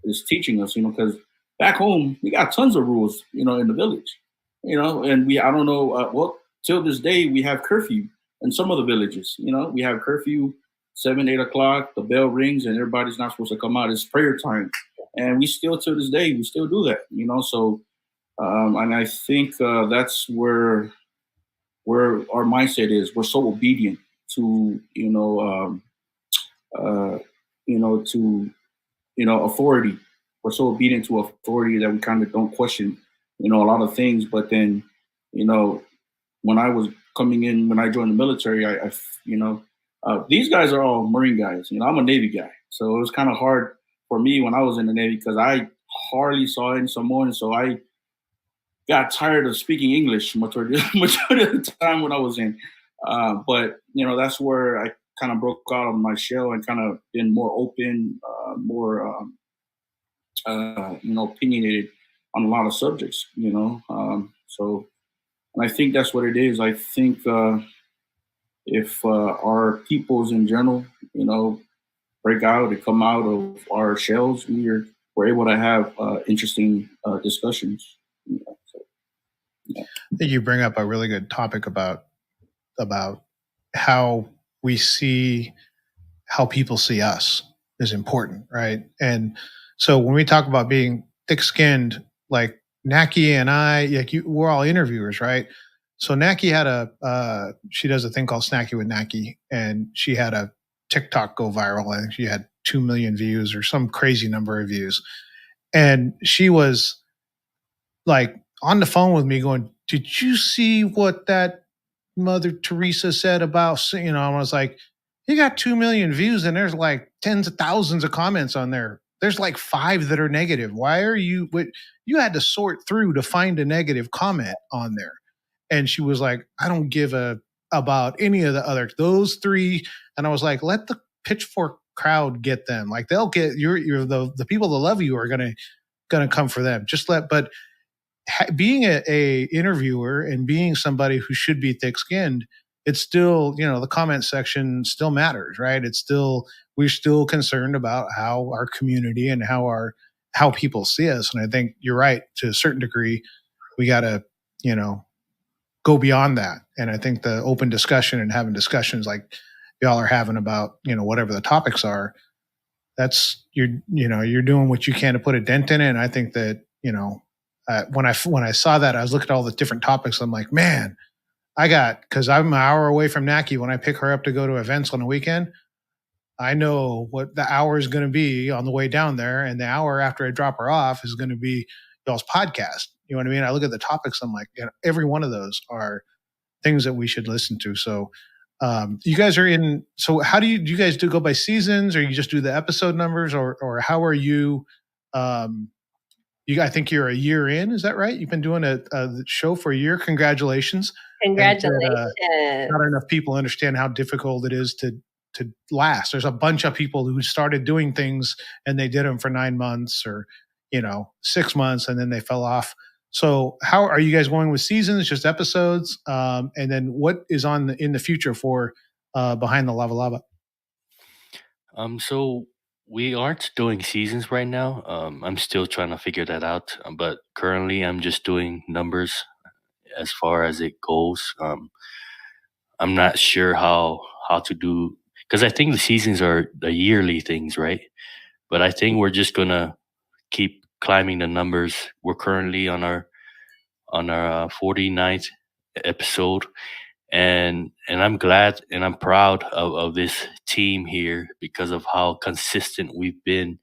Speaker 8: is teaching us, because back home we got tons of rules, in the village, and I don't know, till this day we have curfew in some of the villages, we have curfew 7-8 o'clock, the bell rings and everybody's not supposed to come out. It's prayer time, and we still to this day we still do that, so and I think that's where our mindset is. We're so obedient to authority. We're so obedient to authority that we kind of don't question a lot of things. But then when I was coming in, when I joined the military, these guys are all Marine guys. I'm a Navy guy, so it was kind of hard for me when I was in the Navy because I hardly saw any Samoan, so I got tired of speaking English majority of the time when I was in. But that's where I kind of broke out of my shell and kind of been more open, more opinionated on a lot of subjects. So, and I think that's what it is. I think if our peoples in general, break out and come out of our shells, we're able to have interesting discussions.
Speaker 4: I think you bring up a really good topic about how we see how people see us is important, right? And so when we talk about being thick-skinned, like Naki and I, we're all interviewers, right? So Naki had she does a thing called Snacky with Naki, and she had a TikTok go viral. I think she had 2 million views or some crazy number of views. And she was like on the phone with me going, "Did you see what that Mother Teresa said about," I was like, "You got 2 million views and there's like tens of thousands of comments on there. There's like 5 that are negative. Why are you, you had to sort through to find a negative comment on there." And she was like, "I don't give a about any of the other, those 3." And I was like, "Let the pitchfork crowd get them. Like they'll get you're the people that love you are going to come for them. Just but being a interviewer and being somebody who should be thick-skinned, it's still, the comment section still matters, right? We're still concerned about how our community and how people see us. And I think you're right, to a certain degree, we got to, go beyond that. And I think the open discussion and having discussions like y'all are having about, whatever the topics are, that's you're doing what you can to put a dent in it. And I think that, when I saw that, I was looking at all the different topics. I'm like, man, because I'm an hour away from Naki. When I pick her up to go to events on the weekend, I know what the hour is going to be on the way down there, and the hour after I drop her off is going to be y'all's podcast. You know what I mean? I look at the topics. I'm like, every one of those are things that we should listen to. So, you guys are in. So, how do you guys go by seasons, or you just do the episode numbers, or how are you? I think you're a year in. Is that right? You've been doing a show for a year. Congratulations!
Speaker 5: Congratulations!
Speaker 4: Not enough people understand how difficult it is to last. There's a bunch of people who started doing things and they did them for 9 months or 6 months, and then they fell off. So, how are you guys going with seasons? Just episodes? And then what is in the future for Behind the Lavalava?
Speaker 6: So we aren't doing seasons right now. I'm still trying to figure that out. But currently, I'm just doing numbers as far as it goes. I'm not sure how to do, because I think the seasons are the yearly things, right? But I think we're just gonna keep climbing the numbers. We're currently on our 49th episode, and I'm glad and I'm proud of this team here because of how consistent we've been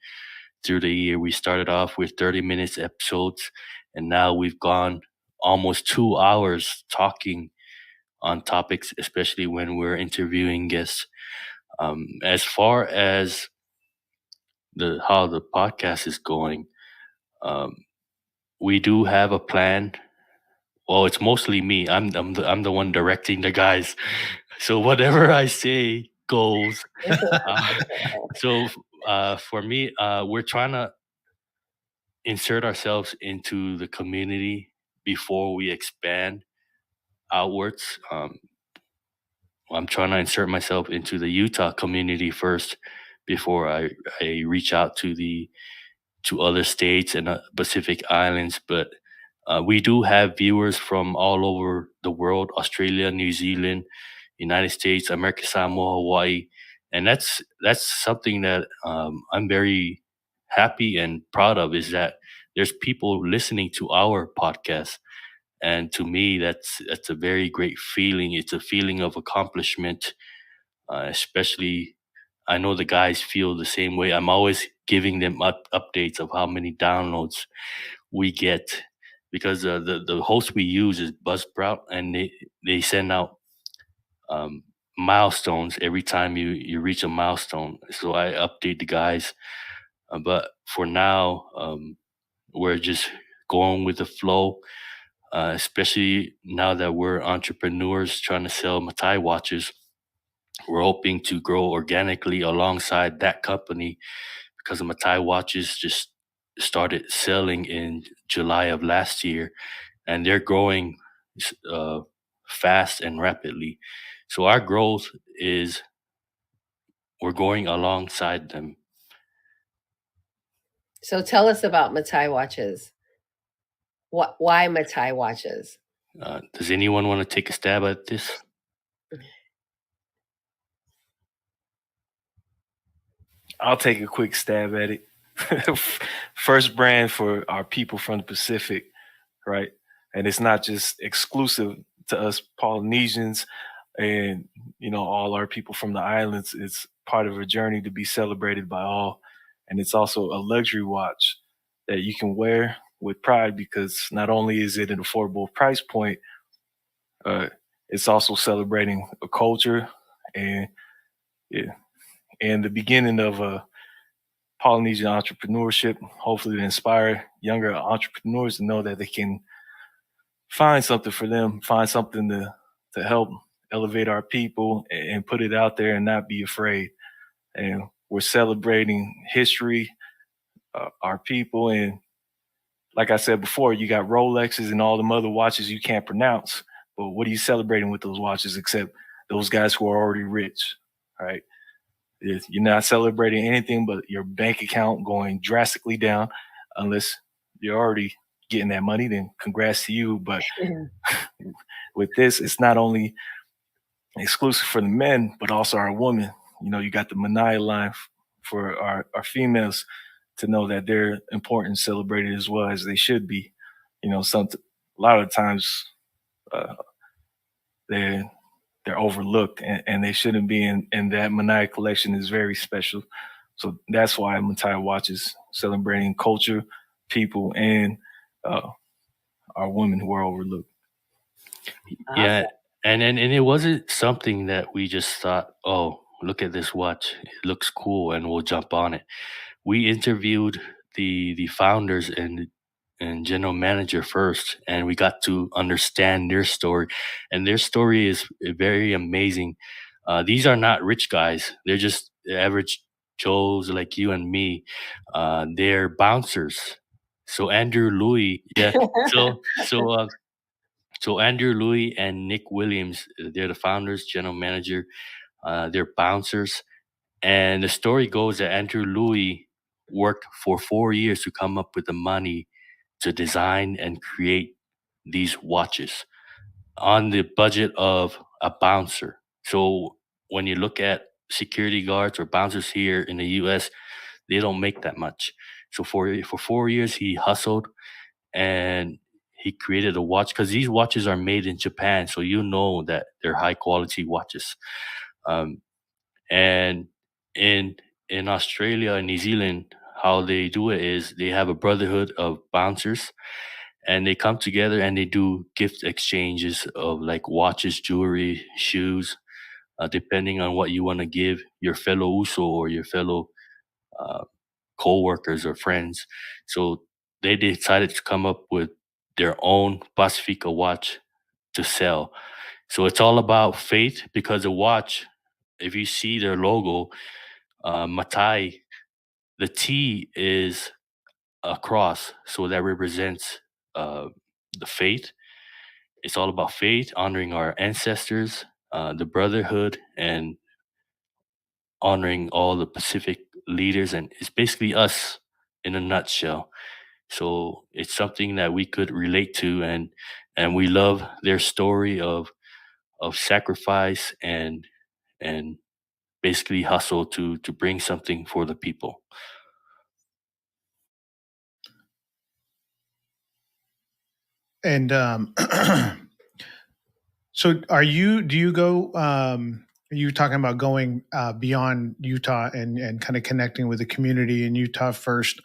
Speaker 6: through the year. We started off with 30 minutes episodes, and now we've gone almost 2 hours talking on topics, especially when we're interviewing guests. As far as how the podcast is going, um, we do have a plan. Well, it's mostly me. I'm the one directing the guys, so whatever I say goes. For me, we're trying to insert ourselves into the community before we expand outwards. I'm trying to insert myself into the Utah community first before I reach out to other states and Pacific Islands. But we do have viewers from all over the world: Australia, New Zealand, United States, America, Samoa, Hawaii, and that's something that I'm very happy and proud of. Is that there's people listening to our podcast, and to me, that's a very great feeling. It's a feeling of accomplishment, especially. I know the guys feel the same way. I'm always giving them updates of how many downloads we get, because the host we use is Buzzsprout, and they send out milestones every time you reach a milestone. So I update the guys, but for now, we're just going with the flow. Especially now that we're entrepreneurs trying to sell Matai watches, we're hoping to grow organically alongside that company, because the Matai watches just started selling in July of last year, and they're growing fast and rapidly. So our growth is we're going alongside them.
Speaker 5: So tell us about Matai watches. Why Matai watches?
Speaker 6: Does anyone want to take a stab at this?
Speaker 3: I'll take a quick stab at it. First brand for our people from the Pacific, right? And it's not just exclusive to us Polynesians and all our people from the islands. It's part of a journey to be celebrated by all, and it's also a luxury watch that you can wear with pride because not only is it an affordable price point, uh, it's also celebrating a culture and yeah, and the beginning of a Polynesian entrepreneurship, hopefully to inspire younger entrepreneurs to know that they can find something for them, find something to help elevate our people and put it out there and not be afraid. And we're celebrating history, our people, and like I said before, you got Rolexes and all them other watches you can't pronounce. But what are you celebrating with those watches except those guys who are already rich, right? You're not celebrating anything but your bank account going drastically down, unless you're already getting that money. Then congrats to you. But with this, it's not only exclusive for the men, but also our women. You got the Manaya line for our females to know that they're important, celebrated as well as they should be. A lot of times uh, they're overlooked and they shouldn't be. And that Manaya collection is very special. So that's why Manaya watches celebrating culture, people, and uh, our women who are overlooked.
Speaker 6: Yeah, and it wasn't something that we just thought, oh, look at this watch, it looks cool, and we'll jump on it. We interviewed the founders and general manager first, and we got to understand their story, and their story is very amazing. These are not rich guys; they're just average Joes like you and me. They're bouncers. So Andrew Louis, yeah. So so uh, so Andrew Louis and Nick Williams, they're the founders, general manager. They're bouncers, and the story goes that Andrew Louis worked for 4 years to come up with the money to design and create these watches on the budget of a bouncer. So when you look at security guards or bouncers here in the U.S., they don't make that much. So for 4 years, he hustled and he created a watch because these watches are made in Japan, so you know that they're high quality watches. Um, and in Australia and New Zealand, how they do it is they have a brotherhood of bouncers, and they come together and they do gift exchanges of like watches, jewelry, shoes, depending on what you want to give your fellow uso or your fellow uh, co-workers or friends. So they decided to come up with their own Pacifica watch to sell. So it's all about faith because the watch, if you see their logo, Matai, the T is a cross, so that represents uh, the faith. It's all about faith, honoring our ancestors, the brotherhood, and honoring all the Pacific leaders. And it's basically us in a nutshell. So it's something that we could relate to, and we love their story of sacrifice and basically hustle to bring something for the people.
Speaker 4: And so do you go, are you talking about going beyond Utah and kind of connecting with the community in Utah first?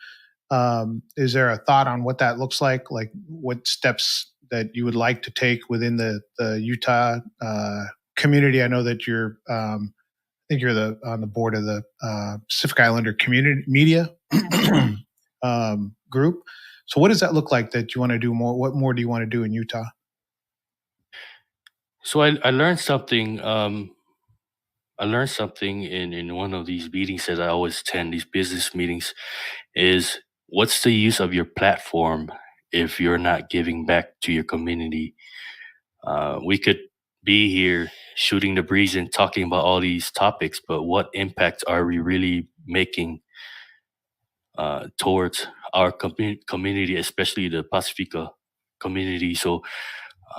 Speaker 4: Is there a thought on what that looks like what steps that you would like to take within the Utah community? I know that you're, I think you're on the board of the Pacific Islander Community Media group. So what does that look like that you want to do more? What more do you want to do in Utah?
Speaker 6: So I learned something. I learned something in one of these meetings that I always attend, these business meetings, is what's the use of your platform if you're not giving back to your community? We could be here shooting the breeze and talking about all these topics, but what impact are we really making towards our community, especially the Pacifica community? So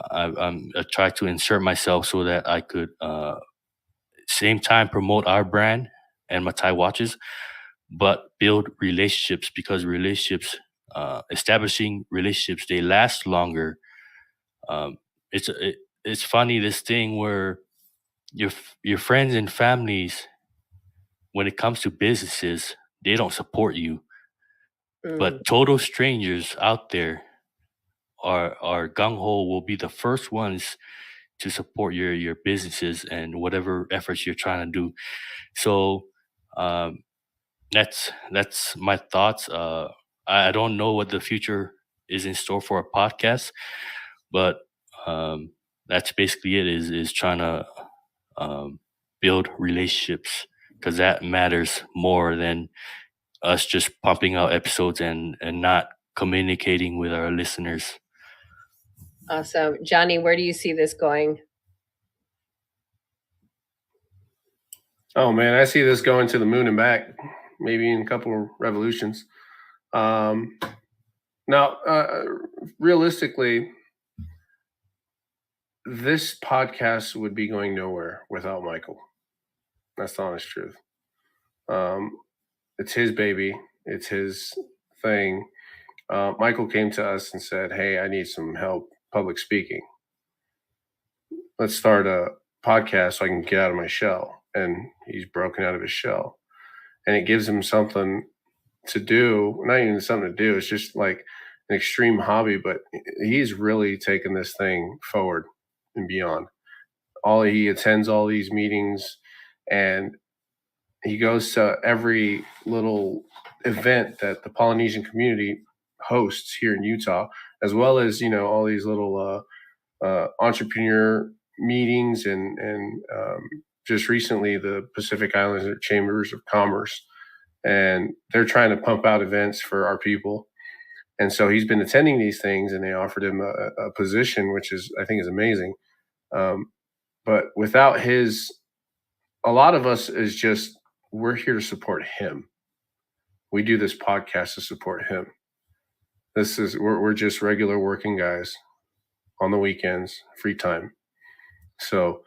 Speaker 6: I try to insert myself so that I could same time promote our brand and Matai watches, but build relationships, because establishing relationships, they last longer. Um, it's funny, this thing where your friends and families, when it comes to businesses, they don't support you, but total strangers out there are gung ho, will be the first ones to support your businesses and whatever efforts you're trying to do. So um, that's my thoughts. I don't know what the future is in store for a podcast, but that's basically it. Is trying to build relationships, because that matters more than us just pumping out episodes and not communicating with our listeners.
Speaker 5: Awesome. Johnny, where do you see this going?
Speaker 7: Oh man, I see this going to the moon and back, maybe in a couple of revolutions. Now, realistically, this podcast would be going nowhere without Michael. That's the honest truth. It's his baby. It's his thing. Michael came to us and said, "Hey, I need some help public speaking. Let's start a podcast so I can get out of my shell." And he's broken out of his shell. And it gives him something to do, not even something to do. It's just like an extreme hobby, but he's really taken this thing forward and beyond. He attends all these meetings, and he goes to every little event that the Polynesian community hosts here in Utah, as well as, all these little entrepreneur meetings and just recently the Pacific Islands Chambers of Commerce. And they're trying to pump out events for our people. And so he's been attending these things, and they offered him a position, which I think is amazing. But without a lot of us is just, we're here to support him. We do this podcast to support him. We're just regular working guys on the weekends, free time. So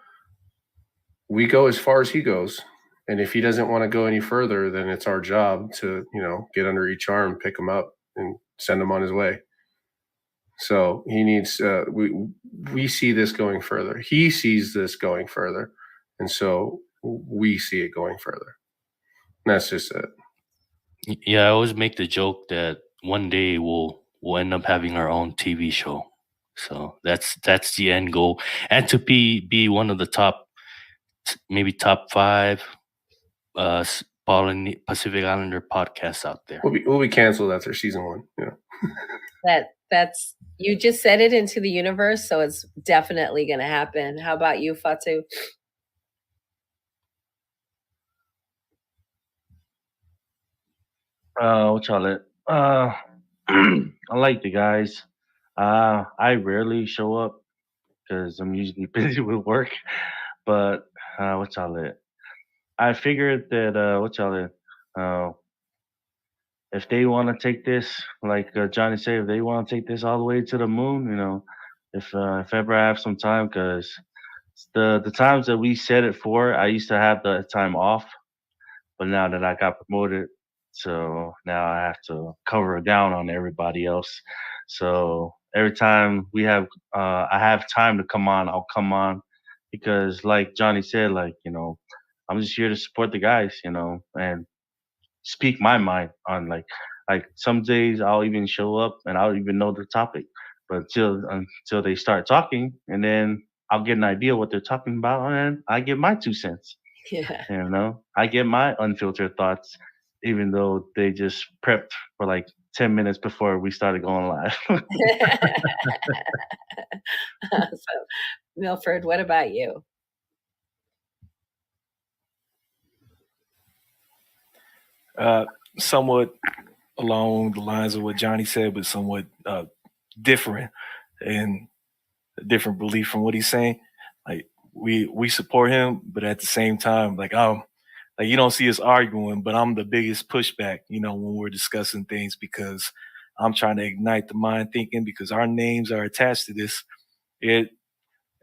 Speaker 7: we go as far as he goes. And if he doesn't want to go any further, then it's our job to, get under each arm, pick him up, and send him on his way. So he needs, we see this going further. He sees this going further. And so we see it going further. And that's just it.
Speaker 6: Yeah, I always make the joke that one day we'll end up having our own TV show. So that's the end goal, and to be one of the top, maybe top 5 Pacific Islander podcasts out there.
Speaker 7: We'll be canceled after season 1. Yeah.
Speaker 5: That's you just said it into the universe, so it's definitely going to happen. How about you, Fatu?
Speaker 9: What's all it? I like the guys. I rarely show up because I'm usually busy with work. But what's all it? I figured that what's all it? If they want to take this, like Johnny said, if they want to take this all the way to the moon, if ever I have some time, because the times that we set it for, I used to have the time off, but now that I got promoted, so now I have to cover down on everybody else. So every time I have time to come on, I'll come on, because like Johnny said, like I'm just here to support the guys, and speak my mind on like some days I'll even show up and I'll even know the topic, but until they start talking, and then I'll get an idea what they're talking about, and I give my 2 cents.
Speaker 5: Yeah.
Speaker 9: I get my unfiltered thoughts, even though they just prepped for like 10 minutes before we started going live.
Speaker 5: So, Milford, what about you?
Speaker 3: Somewhat along the lines of what Johnny said, but somewhat different, and a different belief from what he's saying. Like we support him, but at the same time, like you don't see us arguing, but I'm the biggest pushback, when we're discussing things, because I'm trying to ignite the mind thinking, because our names are attached to this. It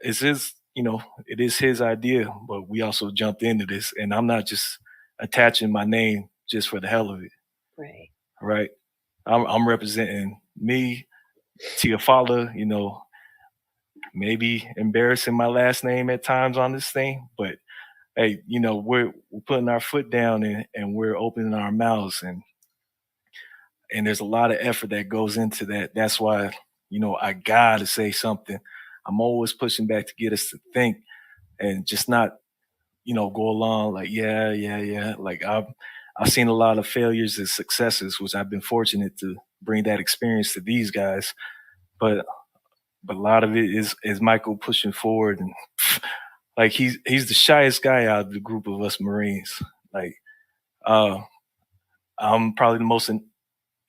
Speaker 3: is his, it is his idea, but we also jumped into this, and I'm not just attaching my name just for the hell of it.
Speaker 5: Right.
Speaker 3: Right. I'm representing me, Tiafala, maybe embarrassing my last name at times on this thing, but hey, we're putting our foot down and we're opening our mouths and there's a lot of effort that goes into that. That's why, I gotta say something. I'm always pushing back to get us to think and just not, go along like, yeah. Like I've seen a lot of failures and successes, which I've been fortunate to bring that experience to these guys. But a lot of it is Michael pushing forward and like he's the shyest guy out of the group of us Marines. Like I'm probably the most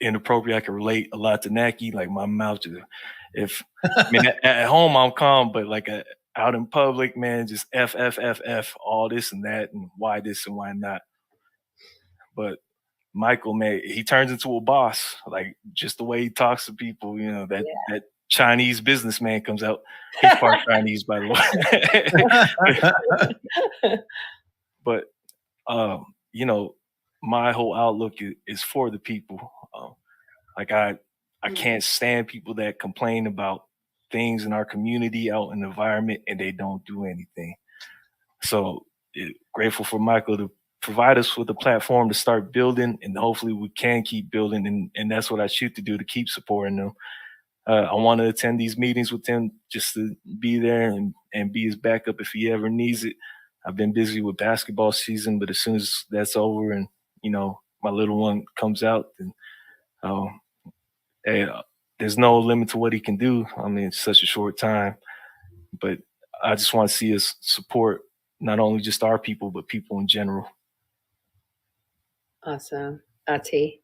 Speaker 3: inappropriate. I can relate a lot to Naki. Like my mouth just, at home I'm calm, but like out in public, man, just F, all this and that, and why this and why not. But Michael, man, he turns into a boss. Like just the way he talks to people, that Chinese businessman comes out. He's part Chinese, by the way. But my whole outlook is for the people. Like I can't stand people that complain about things in our community, out in the environment, and they don't do anything. So grateful for Michael to provide us with a platform to start building, and hopefully we can keep building. And that's what I shoot to do, to keep supporting them. I want to attend these meetings with him just to be there and be his backup if he ever needs it. I've been busy with basketball season, but as soon as that's over and, my little one comes out, then there's no limit to what he can do. I mean, it's such a short time, but I just want to see us support not only just our people, but people in general.
Speaker 5: Awesome. Ati?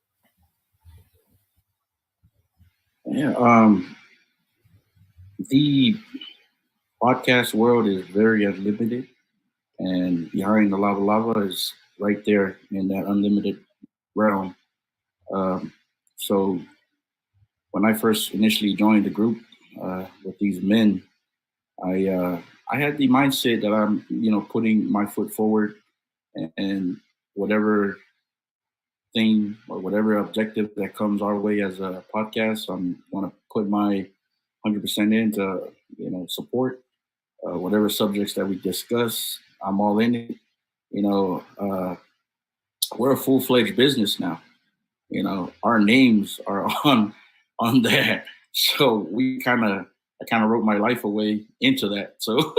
Speaker 8: Yeah. The podcast world is very unlimited, and behind the Lavalava is right there in that unlimited realm. So when I first initially joined the group with these men, I had the mindset that I'm, putting my foot forward, and whatever thing or whatever objective that comes our way as a podcast, I'm going to put my 100% in to, support whatever subjects that we discuss. I'm all in it. We're a full-fledged business now. Our names are on there. So I kind of wrote my life away into that. So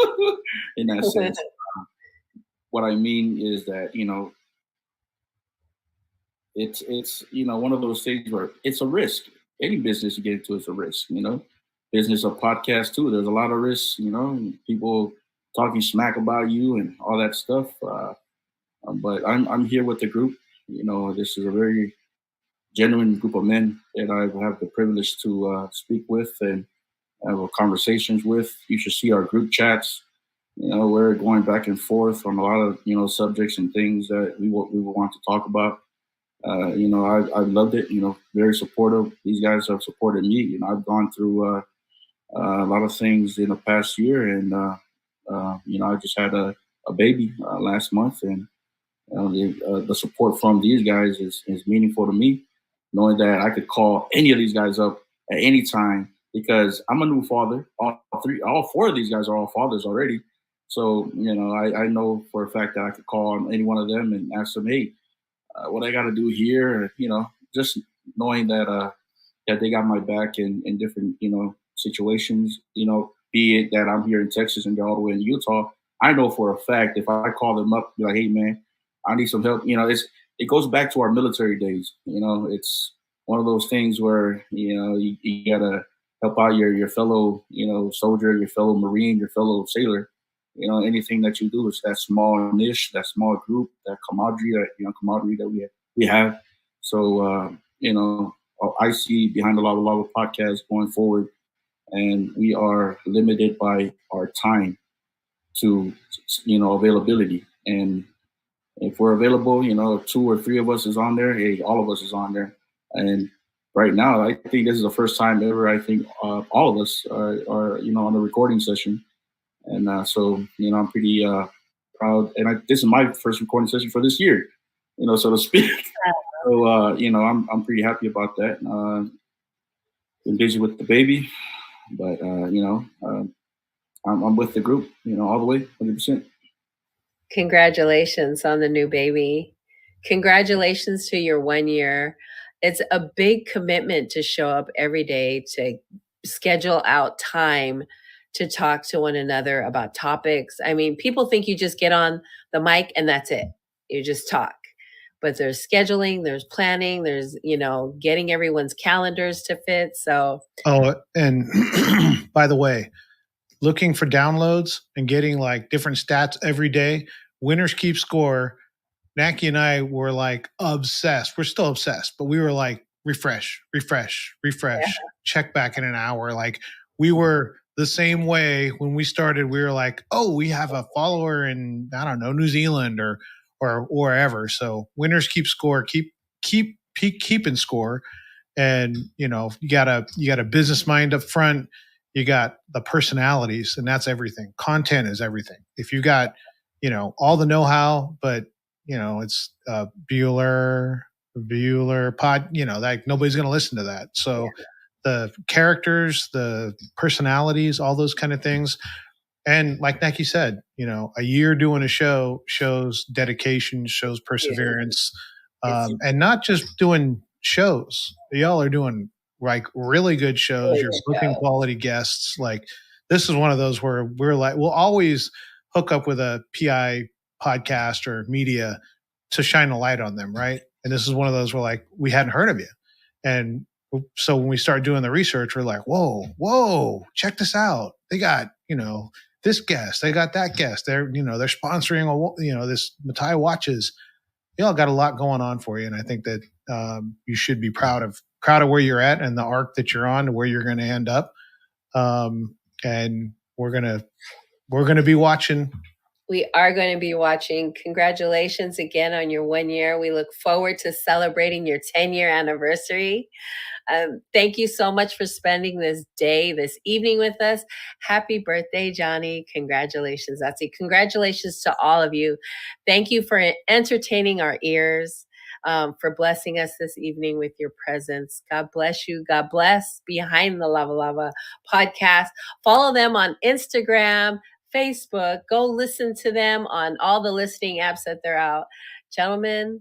Speaker 8: in that sense, what I mean is that, it's one of those things where it's a risk. Any business you get into is a risk, business of podcast too. There's a lot of risks, people talking smack about you and all that stuff. But I'm here with the group. This is a very genuine group of men that I have the privilege to speak with and have conversations with. You should see our group chats. We're going back and forth on a lot of, subjects and things that we want to talk about. I've loved it, very supportive. These guys have supported me. I've gone through a lot of things in the past year, and, I just had a baby last month, and the support from these guys is meaningful to me, knowing that I could call any of these guys up at any time, because I'm a new father. All four of these guys are all fathers already. So, I know for a fact that I could call on any one of them and ask them, hey, what I got to do here, just knowing that that they got my back in different, situations, be it that I'm here in Texas and they're all the way in Utah. I know for a fact if I call them up, be like, hey, man, I need some help. It goes back to our military days. It's one of those things where, you got to help out your fellow, soldier, your fellow Marine, your fellow sailor. Anything that you do is that small niche, that small group, that camaraderie, that we have. So, I see behind the Lavalava podcast going forward, and we are limited by our time to, availability. And if we're available, 2 or 3 of us is on there, hey, all of us is on there. And right now, I think this is the first time ever, I think all of us are on the recording session. And so, I'm pretty proud. And this is my first recording session for this year. so to speak. So, I'm pretty happy about that. Been busy with the baby, but, I'm with the group, all the way, 100%.
Speaker 5: Congratulations on the new baby. Congratulations to your 1 year. It's a big commitment to show up every day, to schedule out time to talk to one another about topics. I mean, people think you just get on the mic and that's it. You just talk. But there's scheduling, there's planning, there's, getting everyone's calendars to fit. So,
Speaker 4: and by the way, looking for downloads and getting like different stats every day. Winners keep score. Naki and I were like obsessed. We're still obsessed, but we were like refresh, check back in an hour. Like we were the same way when we started. We were like, oh, we have a follower in, I don't know, New Zealand or wherever. So winners keep score, keeping score. And you got a business mind up front. You got the personalities, and that's everything. Content is everything. If you got, all the know-how, but it's Bueller pod, like nobody's going to listen to that. So the characters, the personalities, all those kind of things. And like Naki said, a year doing a show shows dedication, shows perseverance, and not just doing shows. Y'all are doing like really good shows. You're booking quality guests. Like this is one of those where we're like, we'll always hook up with a PI podcast or media to shine a light on them, right? And this is one of those where like we hadn't heard of you, and so when we start doing the research, we're like, whoa, check this out. They got this guest, they got that guest. They're they're sponsoring this Matai watches. Y'all got a lot going on for you, and I think that you should be proud of where you're at and the arc that you're on to where you're going to end up. And we're gonna be watching.
Speaker 5: We are going to be watching. Congratulations again on your 1 year. We look forward to celebrating your 10-year anniversary. Thank you so much for spending this evening with us. Happy birthday, Johnny. Congratulations, Etsy. Congratulations to all of you. Thank you for entertaining our ears, for blessing us this evening with your presence. God bless you. God bless Behind the Lavalava podcast. Follow them on Instagram, Facebook. Go listen to them on all the listening apps that they're out. Gentlemen,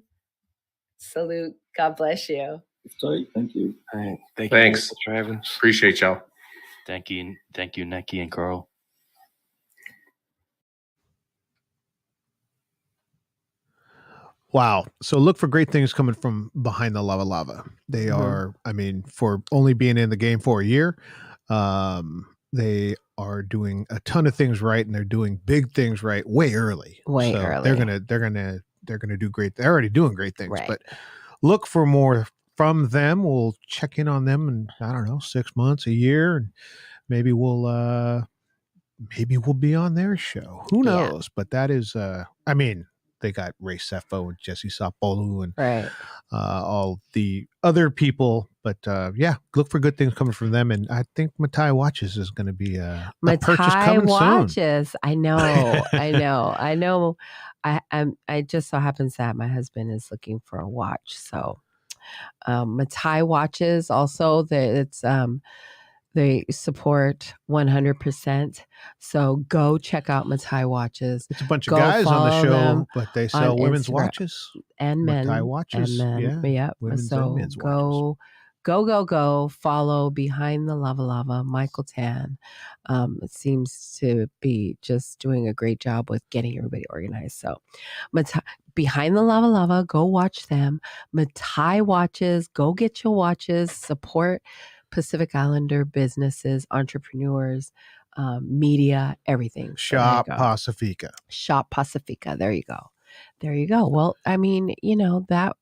Speaker 5: salute. God bless you.
Speaker 8: Sorry, thank you.
Speaker 3: All right.
Speaker 7: Thanks.
Speaker 3: You, Travis.
Speaker 7: Appreciate y'all.
Speaker 6: Thank you, Naki and Carl.
Speaker 4: Wow. So look for great things coming from Behind the Lavalava. They are, for only being in the game for a year, they are doing a ton of things right, and they're doing big things right way early. They're gonna do great. They're already doing great things, but look for more from them. We'll check in on them in, I don't know, 6 months, a year, and maybe we'll be on their show. Who knows? But that is, they got Ray Sefo and Jesse Sapolu and all the other people. But look for good things coming from them. And I think Matai Watches is going to be a purchase coming
Speaker 5: Watches.
Speaker 4: soon.
Speaker 5: I know. I just so happens that my husband is looking for a watch. So Matai Watches also, they support 100%. So go check out Matai Watches.
Speaker 4: It's a bunch of guys on the show, but they sell women's watches
Speaker 5: and men.
Speaker 4: Matai watches.
Speaker 5: And men. Yeah.
Speaker 4: Women's
Speaker 5: so
Speaker 4: and men's
Speaker 5: go,
Speaker 4: watches.
Speaker 5: Go. Follow Behind the Lavalava, Michael Tan. It seems to be just doing a great job with getting everybody organized. So Behind the Lavalava, go watch them. Matai Watches, go get your watches. Support Pacific Islander businesses, entrepreneurs, media, everything.
Speaker 4: Shop Pacifica.
Speaker 5: Shop Pacifica. There you go. Well, that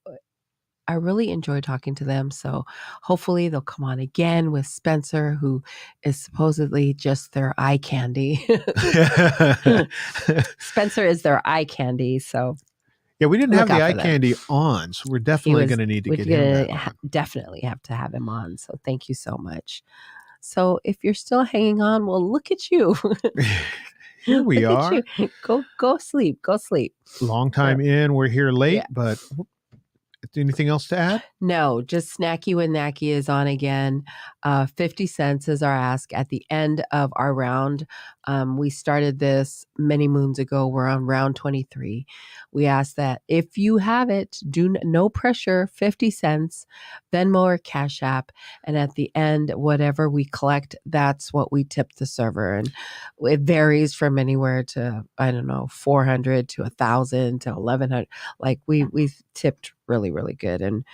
Speaker 5: I really enjoy talking to them. So hopefully they'll come on again with Spencer, who is supposedly just their eye candy. Spencer is their eye candy. So
Speaker 4: yeah, we didn't have the eye candy on, so we're definitely going to need to get him on.
Speaker 5: Definitely have to have him on. So thank you so much. So if you're still hanging on, well, look at you.
Speaker 4: Here we
Speaker 5: Look
Speaker 4: are.
Speaker 5: at you. Go sleep. Go sleep.
Speaker 4: Long time in. We're here late,
Speaker 5: Yeah.
Speaker 4: but anything else to add?
Speaker 5: No, just Snacky with Nacky is on again. 50 cents is our ask at the end of our round. We started this many moons ago. We're on round 23. We ask that if you have it, no pressure, 50 cents, Venmo or Cash App. And at the end, whatever we collect, that's what we tip the server. And it varies from anywhere to, I don't know, 400 to 1,000 to 1,100. Like we've tipped really, really good. And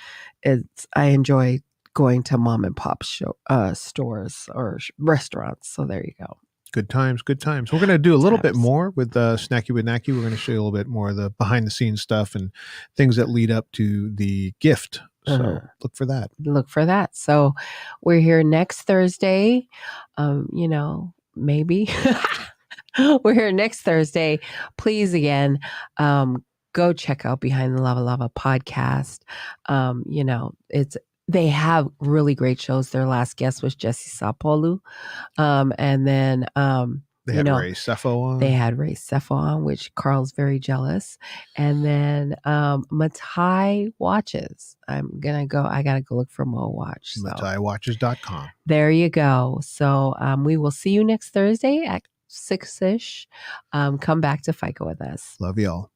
Speaker 5: I enjoy going to mom and pop stores or restaurants. So there you go.
Speaker 4: Good times, good times. We're going to do a little bit more with Snacky with Nacky. We're going to show you a little bit more of the behind the scenes stuff and things that lead up to the gift. So look for that.
Speaker 5: Look for that. So we're here next Thursday. Maybe we're here next Thursday. Please, again, go check out Behind the Lavalava podcast. They have really great shows. Their last guest was Jesse Sapolu. And then,
Speaker 4: they had Ray Cepho on.
Speaker 5: They had Ray Cepho on, which Carl's very jealous. And then Matai Watches. I got to go look for Mo Watch. So.
Speaker 4: MataiWatches.com.
Speaker 5: There you go. So we will see you next Thursday at 6-ish. Come back to FICA with us.
Speaker 4: Love y'all.